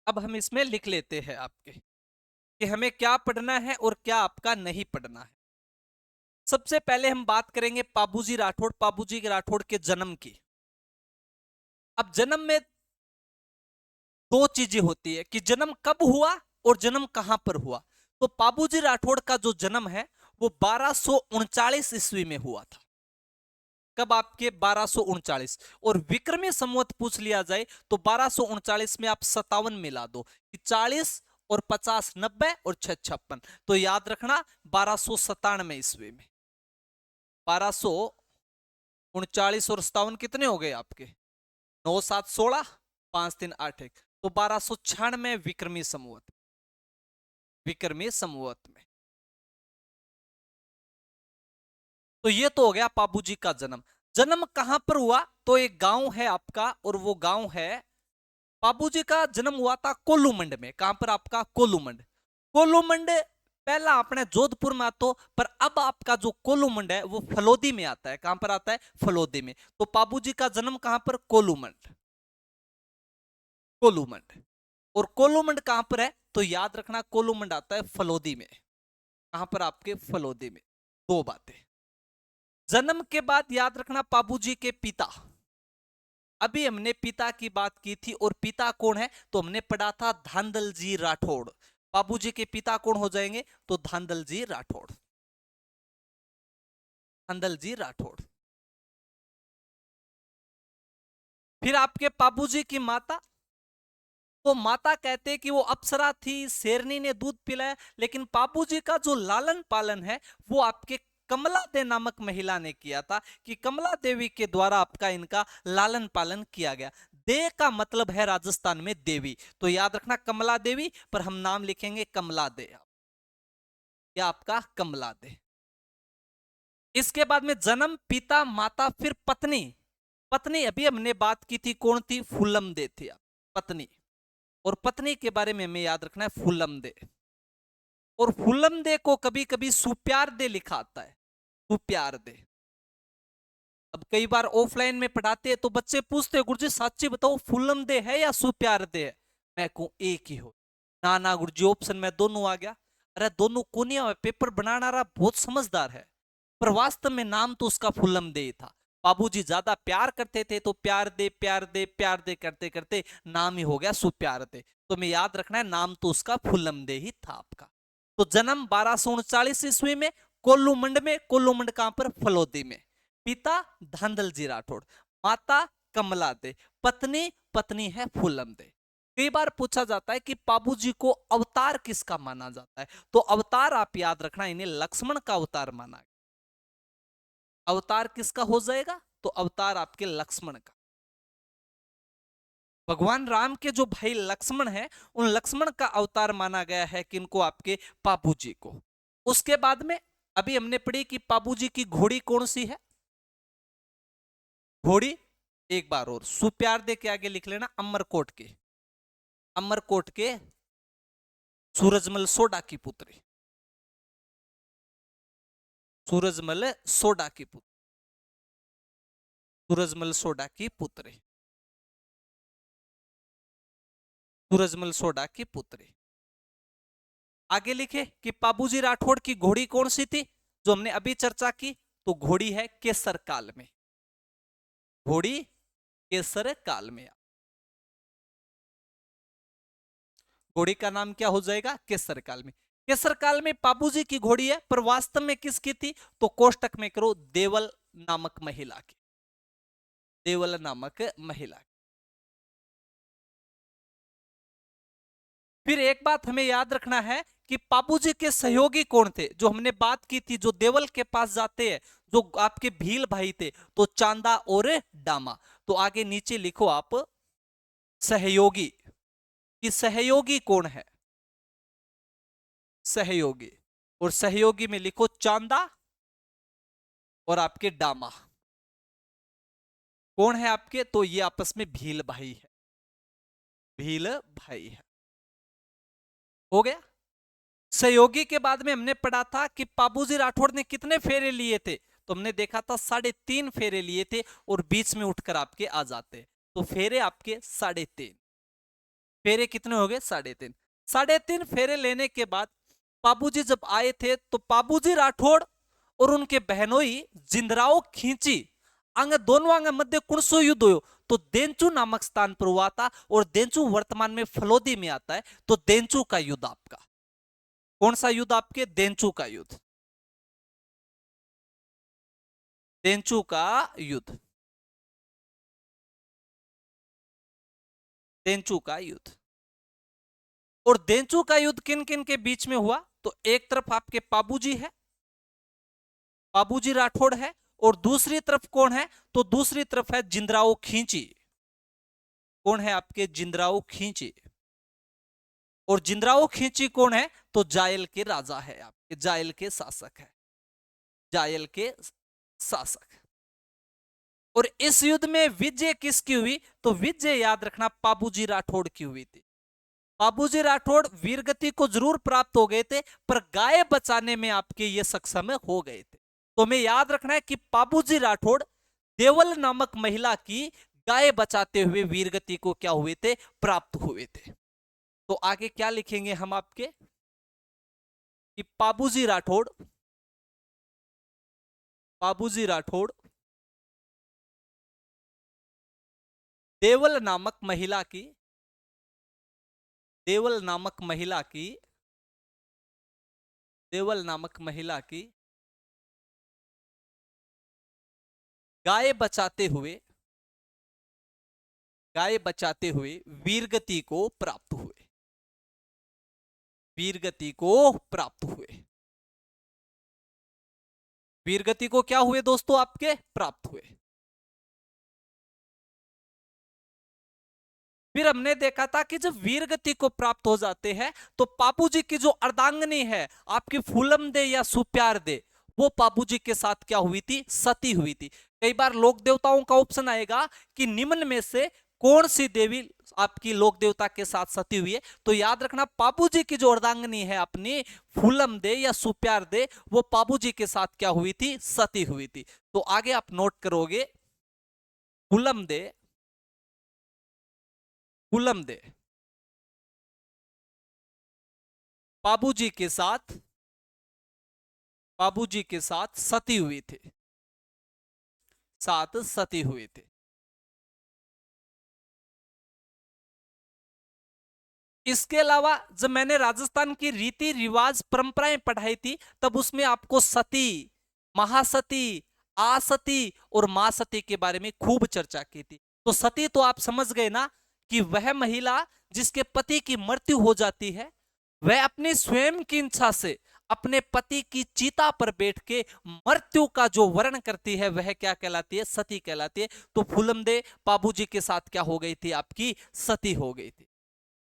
अब हम इसमें लिख लेते हैं आपके कि हमें क्या पढ़ना है और क्या आपका नहीं पढ़ना है। सबसे पहले हम बात करेंगे पाबूजी राठौड़, पाबूजी के राठौड़ के जन्म की। अब जन्म में दो चीजें होती है कि जन्म कब हुआ और जन्म कहां पर हुआ। तो पाबूजी राठौड़ का जो जन्म है वो 1239 ईस्वी में हुआ था। कब, आपके 1239। और विक्रमी संवत पूछ लिया जाए तो 1239 में आप 57 मिला दो कि 40 और 50 90 और 6 56, तो याद रखना 1297 ईस्वी में। 1239 और 57 कितने हो गए आपके, 9 7 16, 5 3 8 1, तो 1296 विक्रमी संवत, विक्रमी संवत में। तो ये तो हो गया पाबूजी का जन्म। जन्म कहां पर हुआ, तो एक गांव है आपका, और वो गांव है, पाबूजी का जन्म हुआ था कोल्लूमंड में। कहां पर, आपका कोल्लूमंड। कोल्लूमंड पहला अपने जोधपुर में आता, पर अब आपका जो कोल्लूमंड है वो फलोदी में आता है। कहां पर आता है, फलोदी में। तो पाबूजी का जन्म कहां पर, कोल्लूमंड, कोल्लूमंड। और कोल्लूमंड कहां पर है, तो याद रखना कोल्लूमंड आता है फलोदी में। कहां पर, आपके फलोदी में। दो बातें। जन्म के बाद याद रखना पाबूजी के पिता, अभी हमने पिता की बात की थी, और पिता कौन है, तो हमने पढ़ा था धांधल जी राठौड़। बाबूजी के पिता कौन हो जाएंगे, तो धांधल जी राठौड़, धांधल जी राठौड़। फिर आपके बाबूजी की माता, तो माता कहते कि वो अप्सरा थी, शेरनी ने दूध पिलाया। लेकिन बाबूजी का जो लालन पालन है वो आपके कमला दे नामक महिला ने किया था, कि कमला देवी के द्वारा आपका इनका लालन पालन किया गया। दे का मतलब है राजस्थान में देवी, तो याद रखना कमला देवी, पर हम नाम लिखेंगे कमला दे, या आपका कमला दे। इसके बाद में जन्म, पिता, माता, फिर पत्नी। पत्नी अभी हमने बात की थी, कौन थी, फूलम दे थी पत्नी। और पत्नी के बारे में हमें याद रखना है फूलम दे। और फूलम दे को कभी कभी सुप्यार दे लिखा आता है, सुप्यार दे। अब कई बार ऑफलाइन में पढ़ाते हैं तो बच्चे पूछते हैं, गुरुजी सच्ची बताओ फूलम दे है या सुप्यार दे है। मैं कहूं एक ही हो। ना ना गुरुजी ऑप्शन में दोनों आ गया। अरे दोनों कोनिया पेपर बनाना रहा, बहुत समझदार है। पर वास्तव में नाम तो उसका फूलम दे ही था। बाबूजी ज्यादा प्यार करते थे तो प्यार दे प्यार दे प्यार दे करते करते नाम ही हो गया सुप्यार दे। तो मैं याद रखना है नाम तो उसका फूलम दे ही था आपका। तो जन्म 1239 ईस्वी में, कोल्लूमंड में। कोल्लूमंड कहां पर, फलोदी में। पिता धांधल जी राठौड़, माता कमला दे, पत्नी, पत्नी है फूलम दे। कई बार पूछा जाता है कि बाबूजी को अवतार किसका माना जाता है, तो अवतार आप याद रखना इन्हें लक्ष्मण का अवतार माना गया। अवतार किसका हो जाएगा, तो अवतार आपके लक्ष्मण का। भगवान राम के जो भाई लक्ष्मण है, उन लक्ष्मण का अवतार माना गया है किनको, आपके बाबूजी को। उसके बाद में अभी हमने पढ़ी कि बाबूजी की घोड़ी कौन सी है, घोड़ी, एक बार और सुप्यार दे के आगे लिख लेना, अमरकोट की। अमरकोट के सूरजमल सोडा की पुत्री, सूरजमल सोडा की पुत्री, सूरजमल सोडा की पुत्री, सूरजमल सोडा की पुत्री। आगे लिखे कि पाबूजी राठौड़ की घोड़ी कौन सी थी, जो हमने अभी चर्चा की, तो घोड़ी है केसर काल में, घोड़ी केसर काल में। घोड़ी का नाम क्या हो जाएगा, केसर काल में। केसर काल में पाबूजी की घोड़ी है, पर वास्तव में किसकी थी, तो कोष्टक में करो देवल नामक महिला की, देवल नामक महिला की। फिर एक बात हमें याद रखना है कि पाबूजी के सहयोगी कौन थे, जो हमने बात की थी, जो देवल के पास जाते हैं, जो आपके भील भाई थे, तो चांदा और डामा। तो आगे नीचे लिखो आप सहयोगी, कि सहयोगी कौन है, सहयोगी, और सहयोगी में लिखो चांदा और आपके डामा। कौन है आपके, तो ये आपस में भील भाई है, भील भाई है। हो गया। सहयोगी के बाद में हमने पढ़ा था कि पाबूजी राठौड़ ने कितने फेरे लिए थे, तो हमने देखा था 3.5 फेरे लिए थे, और बीच में उठकर आपके आ जाते, तो फेरे आपके 3.5 फेरे कितने हो गए, 3.5। 3.5 फेरे लेने के बाद पाबूजी जब आए थे, तो पाबूजी राठौड़ और उनके बहनोई जिंदराओ खींची अंग दोनों अंग मध्य कुणसो युद्ध हो, तो देंचू नामक स्थान पर हुआ था, और देंचू वर्तमान में फलोदी में आता है। तो देंचू का युद्ध आपका, कौन सा युद्ध आपके, देंचू का युद्ध, देंचू का युद्ध, देंचू का युद्ध। और देंचू का युद्ध किन किन के बीच में हुआ, तो एक तरफ आपके पाबूजी है, पाबूजी राठौड़ है, और दूसरी तरफ कौन है, तो दूसरी तरफ है जिंदराओ खींची। कौन है आपके, जिंदराओ खींची। और जिंदराओ खींची कौन है, तो जायल के राजा है, आपके जायल के शासक है, जायल के शासक। और इस युद्ध में विजय किसकी हुई, तो विजय याद रखना पाबूजी राठौड़ की हुई थी। पाबूजी राठौड़ वीरगति को जरूर प्राप्त हो गए थे, पर गाय बचाने में आपके ये सक्षम हो गए थे। तो हमें याद रखना है कि पाबूजी राठौड़ देवल नामक महिला की गाय बचाते हुए वीरगति को क्या हुए थे, प्राप्त हुए थे। तो आगे क्या लिखेंगे हम आपके, कि पाबूजी राठौड़, पाबूजी राठौड़ देवल नामक महिला की, देवल नामक महिला की, देवल नामक महिला की गाय बचाते हुए, गाय बचाते हुए वीरगति को प्राप्त हुए, वीरगति को प्राप्त हुए। वीरगति को क्या हुए दोस्तों, आपके प्राप्त हुए। फिर हमने देखा था कि जब वीरगति को प्राप्त हो जाते हैं, तो पापूजी की जो अर्धांगनी है आपकी फूलम दे या सुप्यार दे, वो पापूजी के साथ क्या हुई थी, सती हुई थी। कई बार लोक देवताओं का ऑप्शन आएगा कि निम्न में से कौन सी देवी आपकी लोक देवता के साथ सती हुई है, तो याद रखना पापूजी की जो अर्धांगनी है अपनी फूलम दे या सुप्यार दे, वो पापूजी के साथ क्या हुई थी, सती हुई थी। तो आगे आप नोट करोगे फूलम दे, फूलम दे बाबूजी के साथ, बाबूजी के साथ सती हुई थी, साथ सती हुई थी। इसके अलावा जब मैंने राजस्थान की रीति रिवाज परंपराएं पढ़ाई थी, तब उसमें आपको सती, महासती, आसती और मां सती के बारे में खूब चर्चा की थी। तो सती तो आप समझ गए ना, कि वह महिला जिसके पति की मृत्यु हो जाती है, वह अपनी स्वयं की इच्छा से अपने पति की चिता पर बैठ के मृत्यु का जो वर्ण करती है, वह क्या कहलाती है, सती कहलाती है। तो फूलमदे बाबूजी के साथ क्या हो गई थी, आपकी सती हो गई थी।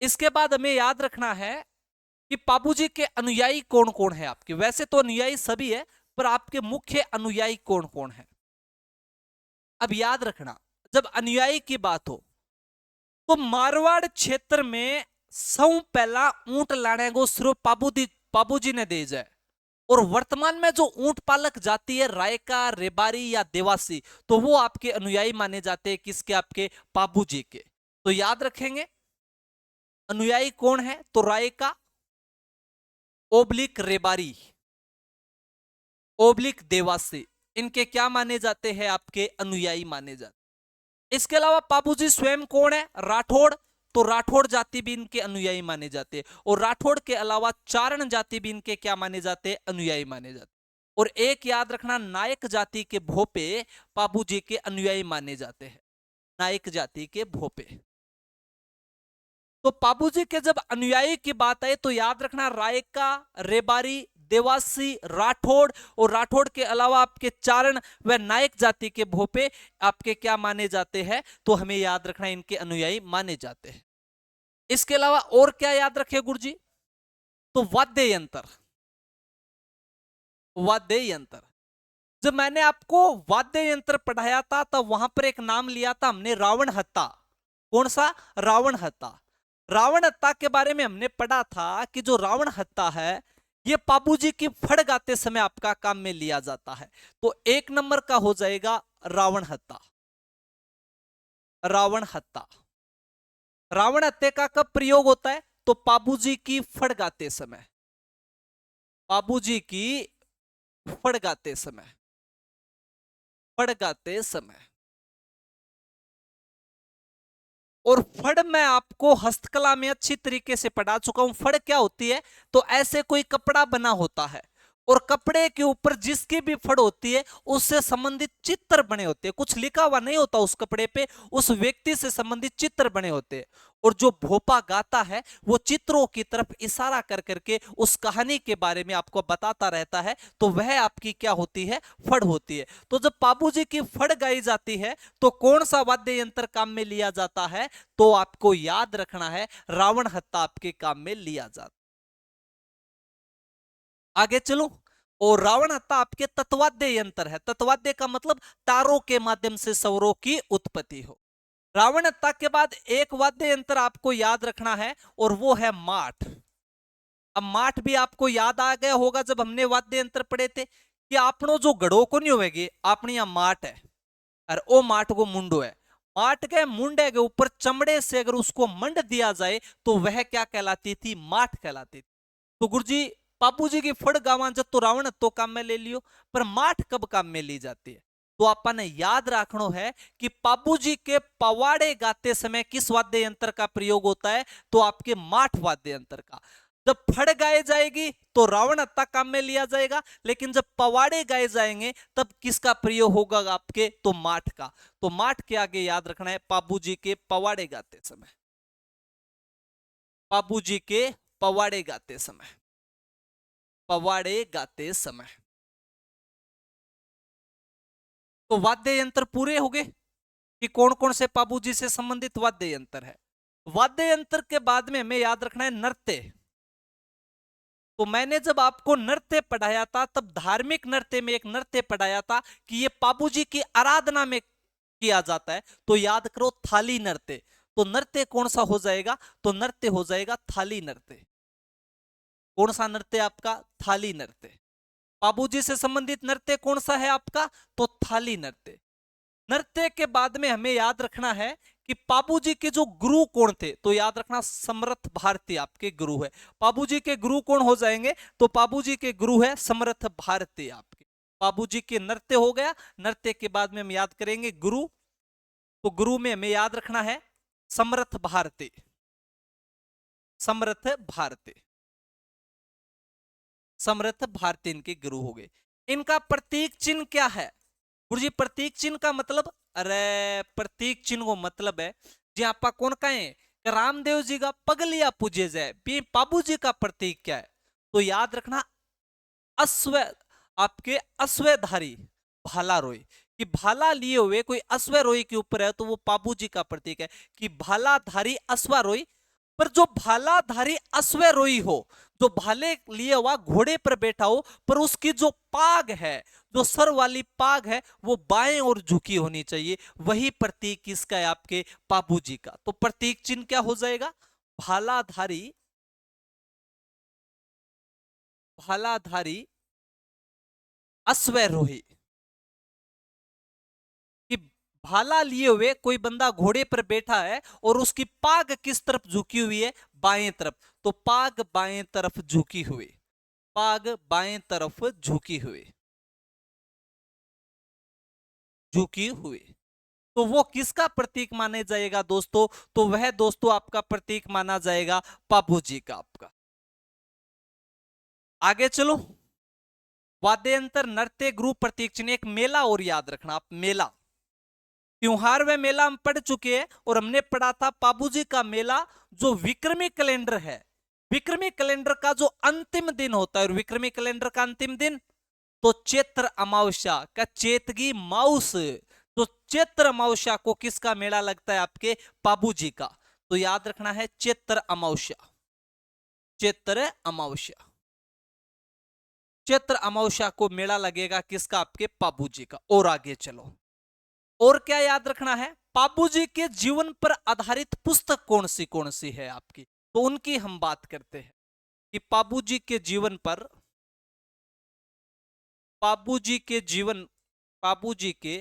इसके बाद हमें याद रखना है कि बाबूजी के अनुयायी कौन कौन है आपके। वैसे तो अनुयायी सभी है, पर आपके मुख्य अनुयायी कौन कौन है। अब याद रखना, जब अनुयायी की बात हो, तो मारवाड़ क्षेत्र में सौ पहला ऊंट लाने को सिर्फ पाबूजी ने दे जाए, और वर्तमान में जो ऊंट पालक जाति है रायका, रेबारी या देवासी, तो वो आपके अनुयायी माने जाते हैं किसके? आपके पाबूजी के। तो याद रखेंगे अनुयायी कौन है, तो रायका ओब्लिक रेबारी ओब्लिक देवासी, इनके क्या माने जाते हैं? आपके अनुयायी माने जाते। इसके अलावा पाबूजी स्वयं कौन है? राठौड़, तो राठौड़ जाति भी इनके अनुयायी माने जाते हैं। और राठौड़ के अलावा चारण जाति भी इनके क्या माने जाते हैं? अनुयायी माने जाते हैं। और एक याद रखना, नायक जाति के भोपे पाबूजी के अनुयायी माने जाते हैं, नायक जाति के भोपे। तो पाबूजी के जब अनुयायी की बात आए तो याद रखना रायका, रेबारी, देवासी, राठौड़, और राठौड़ के अलावा आपके चारण व नायक जाति के भोपे आपके क्या माने जाते हैं? तो हमें याद रखना इनके अनुयायी माने जाते हैं। इसके अलावा और क्या याद रखे गुरुजी? तो वाद्य यंत्र, वाद्य यंत्र। जब मैंने आपको वाद्य यंत्र पढ़ाया था तब वहां पर एक नाम लिया था हमने, रावण हत्ता। कौन सा? रावण हत्ता। रावण हत्ता के बारे में हमने पढ़ा था कि जो रावण हत्ता है ये पाबूजी की फड़ गाते समय आपका काम में लिया जाता है। तो एक नंबर का हो जाएगा रावण हत्ता। रावण हत्ता, रावण हत्ते का कब प्रयोग होता है? तो पाबूजी की फड़ गाते समय, पाबूजी की फड़ गाते समय, फड़ गाते समय। और फड़ मैं आपको हस्तकला में अच्छी तरीके से पढ़ा चुका हूं। फड़ क्या होती है? तो ऐसे कोई कपड़ा बना होता है और कपड़े के ऊपर जिसकी भी फड़ होती है उससे संबंधित चित्र बने होते हैं। कुछ लिखा हुआ नहीं होता उस कपड़े पे, उस व्यक्ति से संबंधित चित्र बने होते हैं। और जो भोपा गाता है वो चित्रों की तरफ इशारा कर करके उस कहानी के बारे में आपको बताता रहता है। तो वह आपकी क्या होती है? फड़ होती है। तो जब पाबूजी की फड़ गाई जाती है तो कौन सा वाद्य यंत्र काम में लिया जाता है? तो आपको याद रखना है रावण हत्ता आपके काम में लिया जाता है। आगे चलो। और रावण हत्ता आपके तत्वाद्य यंत्र है। तत्वाद्य का मतलब तारों के माध्यम से स्वरों की उत्पत्ति हो। रावण हत्ता के बाद एक वाद्य यंत्र आपको याद रखना है और वो है माठ। अब माठ भी आपको याद आ गया होगा जब हमने वाद्य यंत्र पढ़े थे कि आपनो जो घड़ो को नहीं होगी अपनी यहां माठ है और ओ माठ को मुंडो है। माठ के मुंडे के ऊपर चमड़े से अगर उसको मंड दिया जाए तो वह क्या कहलाती थी? माठ कहलाती थी। तो गुरुजी पापूजी की फड़ गावा जब तो रावण तो काम में ले लियो, पर माठ कब काम में ली जाती है? तो आपने याद रखना है कि पापूजी के पवाड़े गाते समय किस वाद्य यंत्र का प्रयोग होता है? तो आपके माठ वाद्य यंत्र का। जब फड़ गाए जाएगी तो रावण हत्ता काम में लिया जाएगा, लेकिन जब पवाड़े गाए जाएंगे तब किसका प्रयोग होगा? आपके तो माठ का। तो माठ के आगे याद रखना है पापूजी के पवाड़े गाते समय, पापूजी के पवाड़े गाते समय, पवाड़े गाते समय। तो वाद्य यंत्र पूरे हो गए कि कौन कौन से पाबूजी से संबंधित वाद्य यंत्र है। वाद्य यंत्र के बाद में हमें याद रखना है नृत्य। तो मैंने जब आपको नृत्य पढ़ाया था तब धार्मिक नृत्य में एक नृत्य पढ़ाया था कि ये पाबूजी की आराधना में किया जाता है। तो याद करो थाली नृत्य। तो नृत्य कौन सा हो जाएगा? तो नृत्य हो जाएगा थाली नृत्य। कौन सा नृत्य आपका? थाली नृत्य। पाबूजी से संबंधित नृत्य कौन सा है आपका? तो थाली नृत्य। नृत्य के बाद में हमें याद रखना है कि पाबूजी के जो गुरु कौन थे? तो याद रखना समर्थ भारती आपके गुरु है। पाबूजी के गुरु कौन हो जाएंगे? तो पाबूजी के गुरु है समर्थ भारती आपके। पाबूजी के नृत्य हो गया। नृत्य के बाद में हम याद करेंगे गुरु। तो गुरु में हमें याद रखना है समर्थ भारती, समर्थ भारती, समर्थ भारती इनके गुरु हो गए। इनका प्रतीक चिन्ह क्या है? गुरुजी प्रतीक चिन्ह का मतलब, अरे प्रतीक चिन्ह को मतलब है जी आपका कौन कहे रामदेव जी का पगलिया पूजे जाए। बाबू जी का प्रतीक क्या है? तो याद रखना अश्व, आपके अश्वधारी भाला रोई। कि भाला लिए हुए कोई अश्वरोही के ऊपर है तो वो पाबू जी का प्रतीक है कि भालाधारी अश्वरोही। पर जो भालाधारी अश्वरोही हो, जो भाले लिए हुआ घोड़े पर बैठा हो, पर उसकी जो पाग है, जो सर वाली पाग है वो बाएं और झुकी होनी चाहिए, वही प्रतीक किसका है? आपके पाबू जी का। तो प्रतीक चिन्ह क्या हो जाएगा? भालाधारी, भालाधारी अश्वारोही, कि भाला लिए हुए कोई बंदा घोड़े पर बैठा है और उसकी पाग किस तरफ झुकी हुई है, बाएं तरफ, तो पाग बाएं तरफ झुकी हुई, पाग बाएं तरफ झुकी हुई, झुकी हुई, तो वो किसका प्रतीक माने जाएगा दोस्तों, तो वह दोस्तों आपका प्रतीक माना जाएगा बाबूजी का आपका। आगे चलो, वाद्यंत्र नृत्य गुरु प्रतीक चिन्ह, एक मेला और याद रखना आप, मेला, त्योहार व मेला हम पढ़ चुके हैं और हमने पढ़ा था बाबूजी का मेला जो विक्रमी कैलेंडर है, विक्रमी कैलेंडर का जो अंतिम दिन होता है, और विक्रमी कैलेंडर का अंतिम दिन तो चैत्र अमावस्या का, चैतगी माउस, तो चैत्र अमावस्या को किसका मेला लगता है, आपके बाबूजी का, तो याद रखना है चैत्र अमावस्या, चैत्र अमावस्या, चैत्र अमावस्या को मेला लगेगा किसका, आपके बाबूजी का। और आगे चलो, और क्या याद रखना है, बाबूजी के जीवन पर आधारित पुस्तक कौन सी है आपकी, तो उनकी हम बात करते हैं कि बाबूजी के जीवन पर, बाबूजी के जीवन, बाबूजी के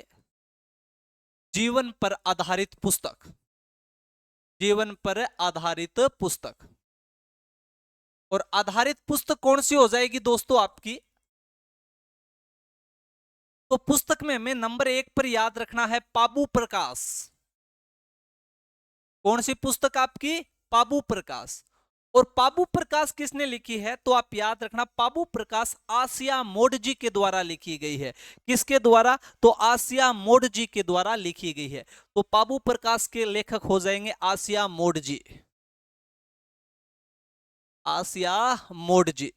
जीवन पर आधारित पुस्तक, जीवन पर आधारित पुस्तक, और आधारित पुस्तक कौन सी हो जाएगी दोस्तों आपकी, तो पुस्तक में हमें नंबर 1 पर याद रखना है बाबू प्रकाश, कौन सी पुस्तक आपकी, बाबू प्रकाश। और बाबू प्रकाश किसने लिखी है, तो आप याद रखना बाबू प्रकाश आसिया मोडजी के द्वारा लिखी गई है, किसके द्वारा, तो आसिया मोडजी के द्वारा लिखी गई है, तो बाबू प्रकाश के लेखक हो जाएंगे आसिया मोडजी, आसिया मोडजी।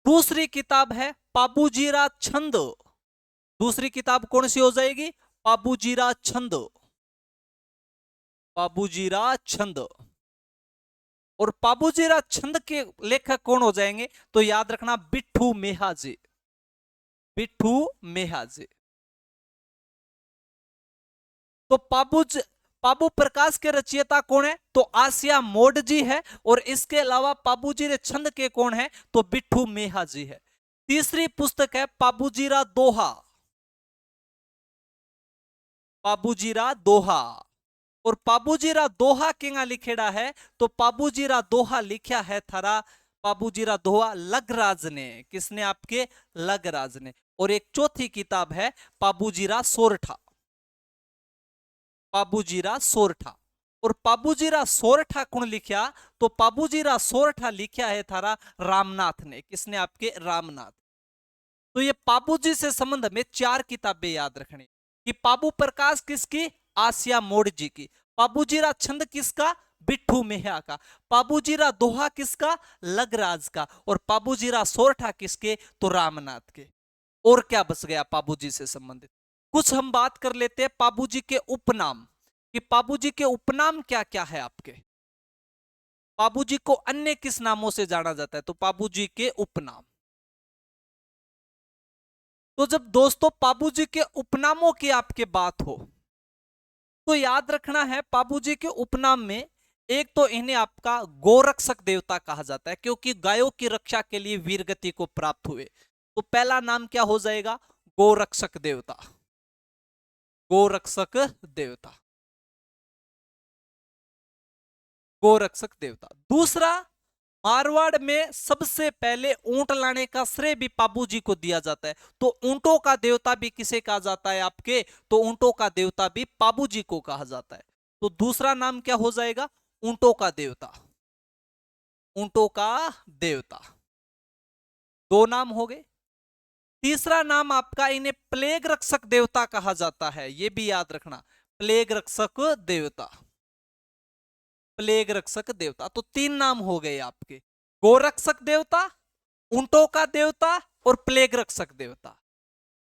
दूसरी किताब है बाबूजीरा छंद, दूसरी किताब कौन सी हो जाएगी, बाबूजीरा छंद, बाबूजीरा छंद। और बाबूजीरा छंद के लेखक कौन हो जाएंगे, तो याद रखना बिट्ठू मेहाजी, बिट्ठू मेहाजी। तो बाबू प्रकाश के रचयिता कौन है, तो आसिया मोडजी है, और इसके अलावा बाबूजीरा छंद के कौन है, तो बिट्ठू मेहाजी है। तीसरी पुस्तक है बाबूजीरा दोहा, बाबूजीरा दोहा। और बाबूजीरा दोहा किंगा लिखेड़ा है, तो बाबूजीरा दोहा लिखा है थारा, बाबूजीरा दोहा लगराज ने, किसने, आपके लगराज ने। और एक चौथी किताब है बाबूजीरा सोरठा, बाबूजीरा सोरठा। और बाबूजीरा सोरठा कौन लिखा, तो बाबूजीरा सोरठा लिखा है थारा रामनाथ ने, किसने, आपके रामनाथ। तो ये बाबूजी से संबंध में 4 किताबें याद रखनी, कि बाबू प्रकाश किसकी, आसिया मोडजी की, बाबूजीरा छंद किसका, बिट्ठू मेहा का, बाबूजीरा दोहा किसका, लगराज का, और बाबूजीरा सोरठा किसके, तो रामनाथ के। और क्या बच गया बाबूजी से संबंधित, कुछ हम बात कर लेते हैं बाबूजी के उपनाम, कि बाबूजी के उपनाम क्या क्या है आपके, बाबूजी को अन्य किस नामों से जाना जाता है, तो बाबूजी के उपनाम। तो जब दोस्तों बाबूजी के उपनामों की आपके बात हो, तो याद रखना है बाबूजी के उपनाम में एक तो इन्हें आपका गोरक्षक देवता कहा जाता है, क्योंकि गायों की रक्षा के लिए वीरगति को प्राप्त हुए, तो पहला नाम क्या हो जाएगा, गोरक्षक देवता, गोरक्षक देवता, गोरक्षक देवता। दूसरा, मारवाड़ में सबसे पहले ऊंट लाने का श्रेय भी बाबूजी को दिया जाता है, तो ऊंटों का देवता भी किसे कहा जाता है आपके, तो ऊंटों का देवता भी बाबूजी को कहा जाता है। तो दूसरा नाम क्या हो जाएगा, ऊंटों का देवता, ऊंटों का देवता, 2 नाम हो गए। तीसरा नाम आपका, इन्हें प्लेग रक्षक देवता कहा जाता है, यह भी याद रखना, प्लेग रक्षक देवता, प्लेग रक्षक देवता। तो 3 नाम हो गए आपके, गोरक्षक देवता, ऊंटों का देवता, और प्लेग रक्षक देवता।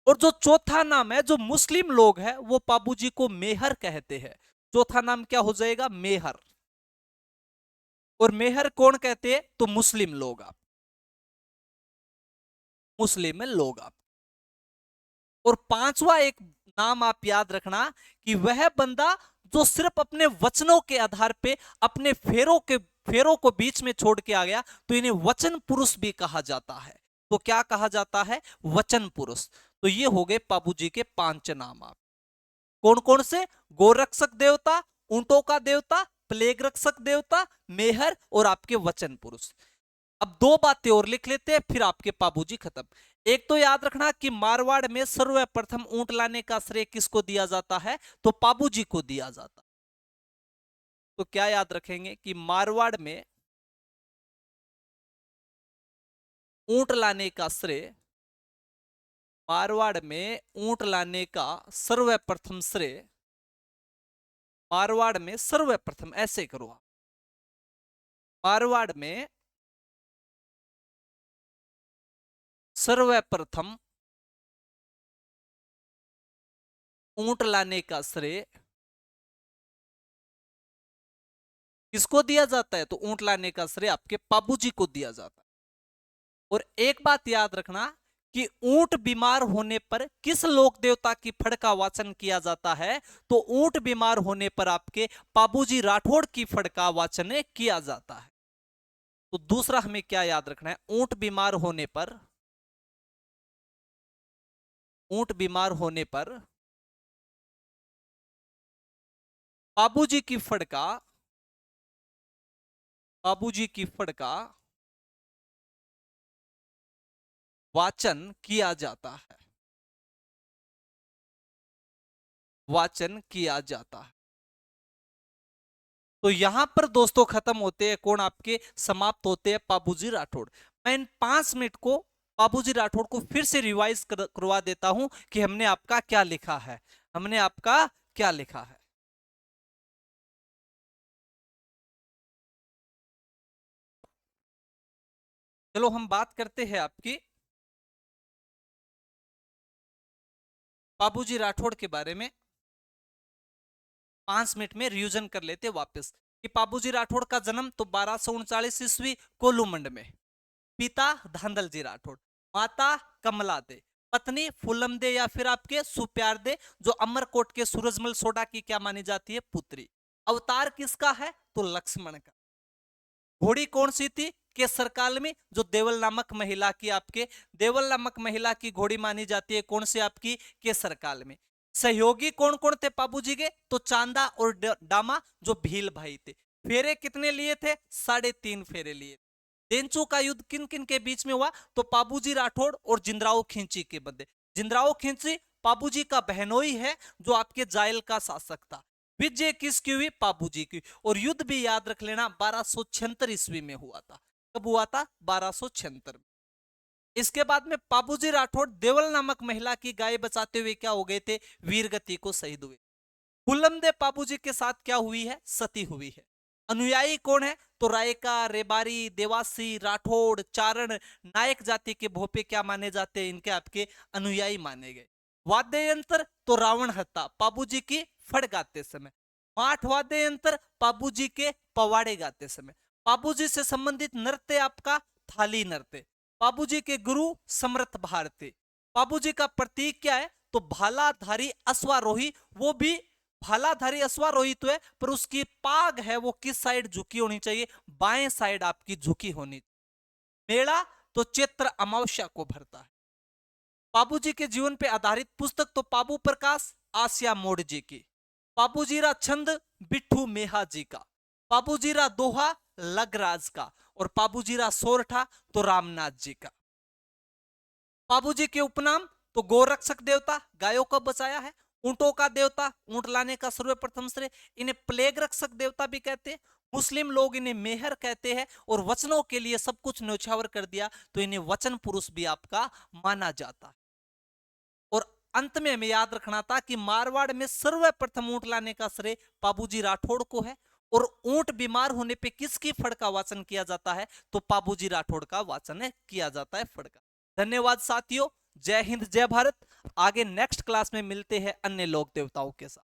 और जो चौथा नाम है, जो मुस्लिम लोग हैं वो बाबूजी को मेहर कहते हैं, चौथा नाम क्या हो जाएगा, मेहर। और मेहर कौन कहते हैं, तो मुस्लिम लोग, आप मुस्लिम लोग आप। और 5वां एक नाम आप याद रखना, कि वह बंदा जो सिर्फ अपने वचनों के आधार पे अपने फेरों को बीच में छोड़ के आ गया, तो इन्हें वचन पुरुष भी कहा जाता है। तो क्या कहा जाता है? वचन पुरुष। तो ये हो गए बाबूजी के 5 नाम। आप कौन कौन से? गोरक्षक देवता, ऊंटों का देवता, प्लेग रक्षक देवता, मेहर और आपके वचन पुरुष। अब 2 बातें और लिख लेते हैं, फिर आपके बाबूजी खत्म। एक तो याद रखना कि मारवाड़ में सर्वप्रथम ऊंट लाने का श्रेय किसको दिया जाता है? तो बाबूजी को दिया जाता। तो क्या याद रखेंगे कि मारवाड़ में ऊंट लाने का श्रेय, मारवाड़ में ऊंट लाने का सर्वप्रथम श्रेय, मारवाड़ में सर्वप्रथम, ऐसे करो आप, मारवाड़ में सर्वप्रथम ऊंट लाने का श्रेय किसको दिया जाता है? तो ऊंट लाने का श्रेय आपके बाबूजी को दिया जाता है। और एक बात याद रखना कि ऊंट बीमार होने पर किस लोक देवता की फड़ का वाचन किया जाता है? तो ऊंट बीमार होने पर आपके बाबूजी राठौड़ की फड़ का वाचन किया जाता है। तो दूसरा हमें क्या याद रखना है? ऊंट बीमार होने पर, ऊंट बीमार होने पर बाबूजी की फड़ का, बाबूजी की फड़ का वाचन किया जाता है, वाचन किया जाता है। तो यहां पर दोस्तों खत्म होते हैं कौन? आपके समाप्त होते हैं बाबूजी राठौड़। मैं इन 5 मिनट को बाबूजी राठौड़ को फिर से रिवाइज करवा देता हूं कि हमने आपका क्या लिखा है, हमने आपका क्या लिखा है। चलो हम बात करते हैं आपकी बाबूजी राठौड़ के बारे में। 5 मिनट में रिवीजन कर लेते वापस कि बाबूजी राठौड़ का जन्म तो 1239 ईस्वी कोलूमंड में, पिता धांधल जी राठौड़, माता कमला दे, पत्नी फूलम दे या फिर आपके सुप्यार दे, जो अमरकोट के सूरजमल सोडा की क्या मानी जाती है? पुत्री। अवतार किसका है? तो लक्ष्मण का। घोड़ी कौन सी थी? केसर काल में, जो देवल नामक महिला की, आपके देवल नामक महिला की घोड़ी मानी जाती है। कौन से? आपकी केसर काल में। सहयोगी कौन कौन थे बाबूजी के? तो चांदा और डामा, जो भील भाई थे। फेरे कितने लिए थे? 3.5 फेरे लिए। देंचू का युद्ध किन किन के बीच में हुआ? तो बाबूजी राठौड़ और जिंद्राओ खिंची के बदले। जिंद्राओ खिंची बाबूजी का बहनोई है, जो आपके जायल का शासक था। विजय किसकी हुई? बाबूजी की। और युद्ध भी याद रख लेना 1276 ईस्वी में हुआ था। कब हुआ था? 1276 में। इसके बाद में बाबूजी राठौड़ देवल नामक महिला की गाय बचाते हुए क्या हो गए थे? वीरगति को शहीद हुए। फुलमदे बाबूजी के साथ क्या हुई है? सती हुई है। अनुयायी कौन है? तो रायका, रेबारी, देवासी, राठौड़, चारण, नायक जाति के भोपे क्या माने जाते हैं? इनके आपके अनुयायी माने गए। वाद्य यंत्र तो रावण हत्ता बाबूजी की फड़ गाते समय। माठ वाद्य यंत्र बाबूजी के पवाड़े गाते समय। बाबूजी से संबंधित नृत्य आपका थाली नृत्य। बाबूजी के गुरु समर्थ भारती। बाबूजी का प्रतीक क्या है? तो भालाधारी अश्वारोही। वो भी भालाधारी अश्वारोही तो है, पर उसकी पाग है वो किस साइड झुकी होनी चाहिए? बाएं साइड आपकी झुकी होनी। मेला तो चैत्र अमावस्या को भरता है। बाबूजी के जीवन पे आधारित पुस्तक तो बाबू प्रकाश आसिया मोड़ जी की। बाबूजीरा छंद बिट्ठू मेहा जी का। बाबूजीरा दोहा लगराज का। और बाबूजीरा सोरठा तो रामनाथ जी का। बाबूजी के उपनाम तो गोरक्षक देवता, गायों को बचाया है। ऊंटों का देवता, ऊंट लाने का सर्वप्रथम श्रेय। इन्हें प्लेग रक्षक देवता भी कहते हैं। मुस्लिम लोग इन्हें मेहर कहते हैं। और वचनों के लिए सब कुछ न्यौछावर कर दिया, तो इन्हें वचन पुरुष भी आपका माना जाता है। और अंत में हमें याद रखना था कि मारवाड़ में सर्वप्रथम ऊंट लाने का श्रेय बाबूजी राठौड़ को है। और ऊंट बीमार होने पे किसकी फड़ का वाचन किया जाता है? तो बाबूजी राठौड़ का वाचन किया जाता है, फड़ का। धन्यवाद साथियों। जय हिंद, जय भारत। आगे नेक्स्ट क्लास में मिलते हैं अन्य लोक देवताओं के साथ।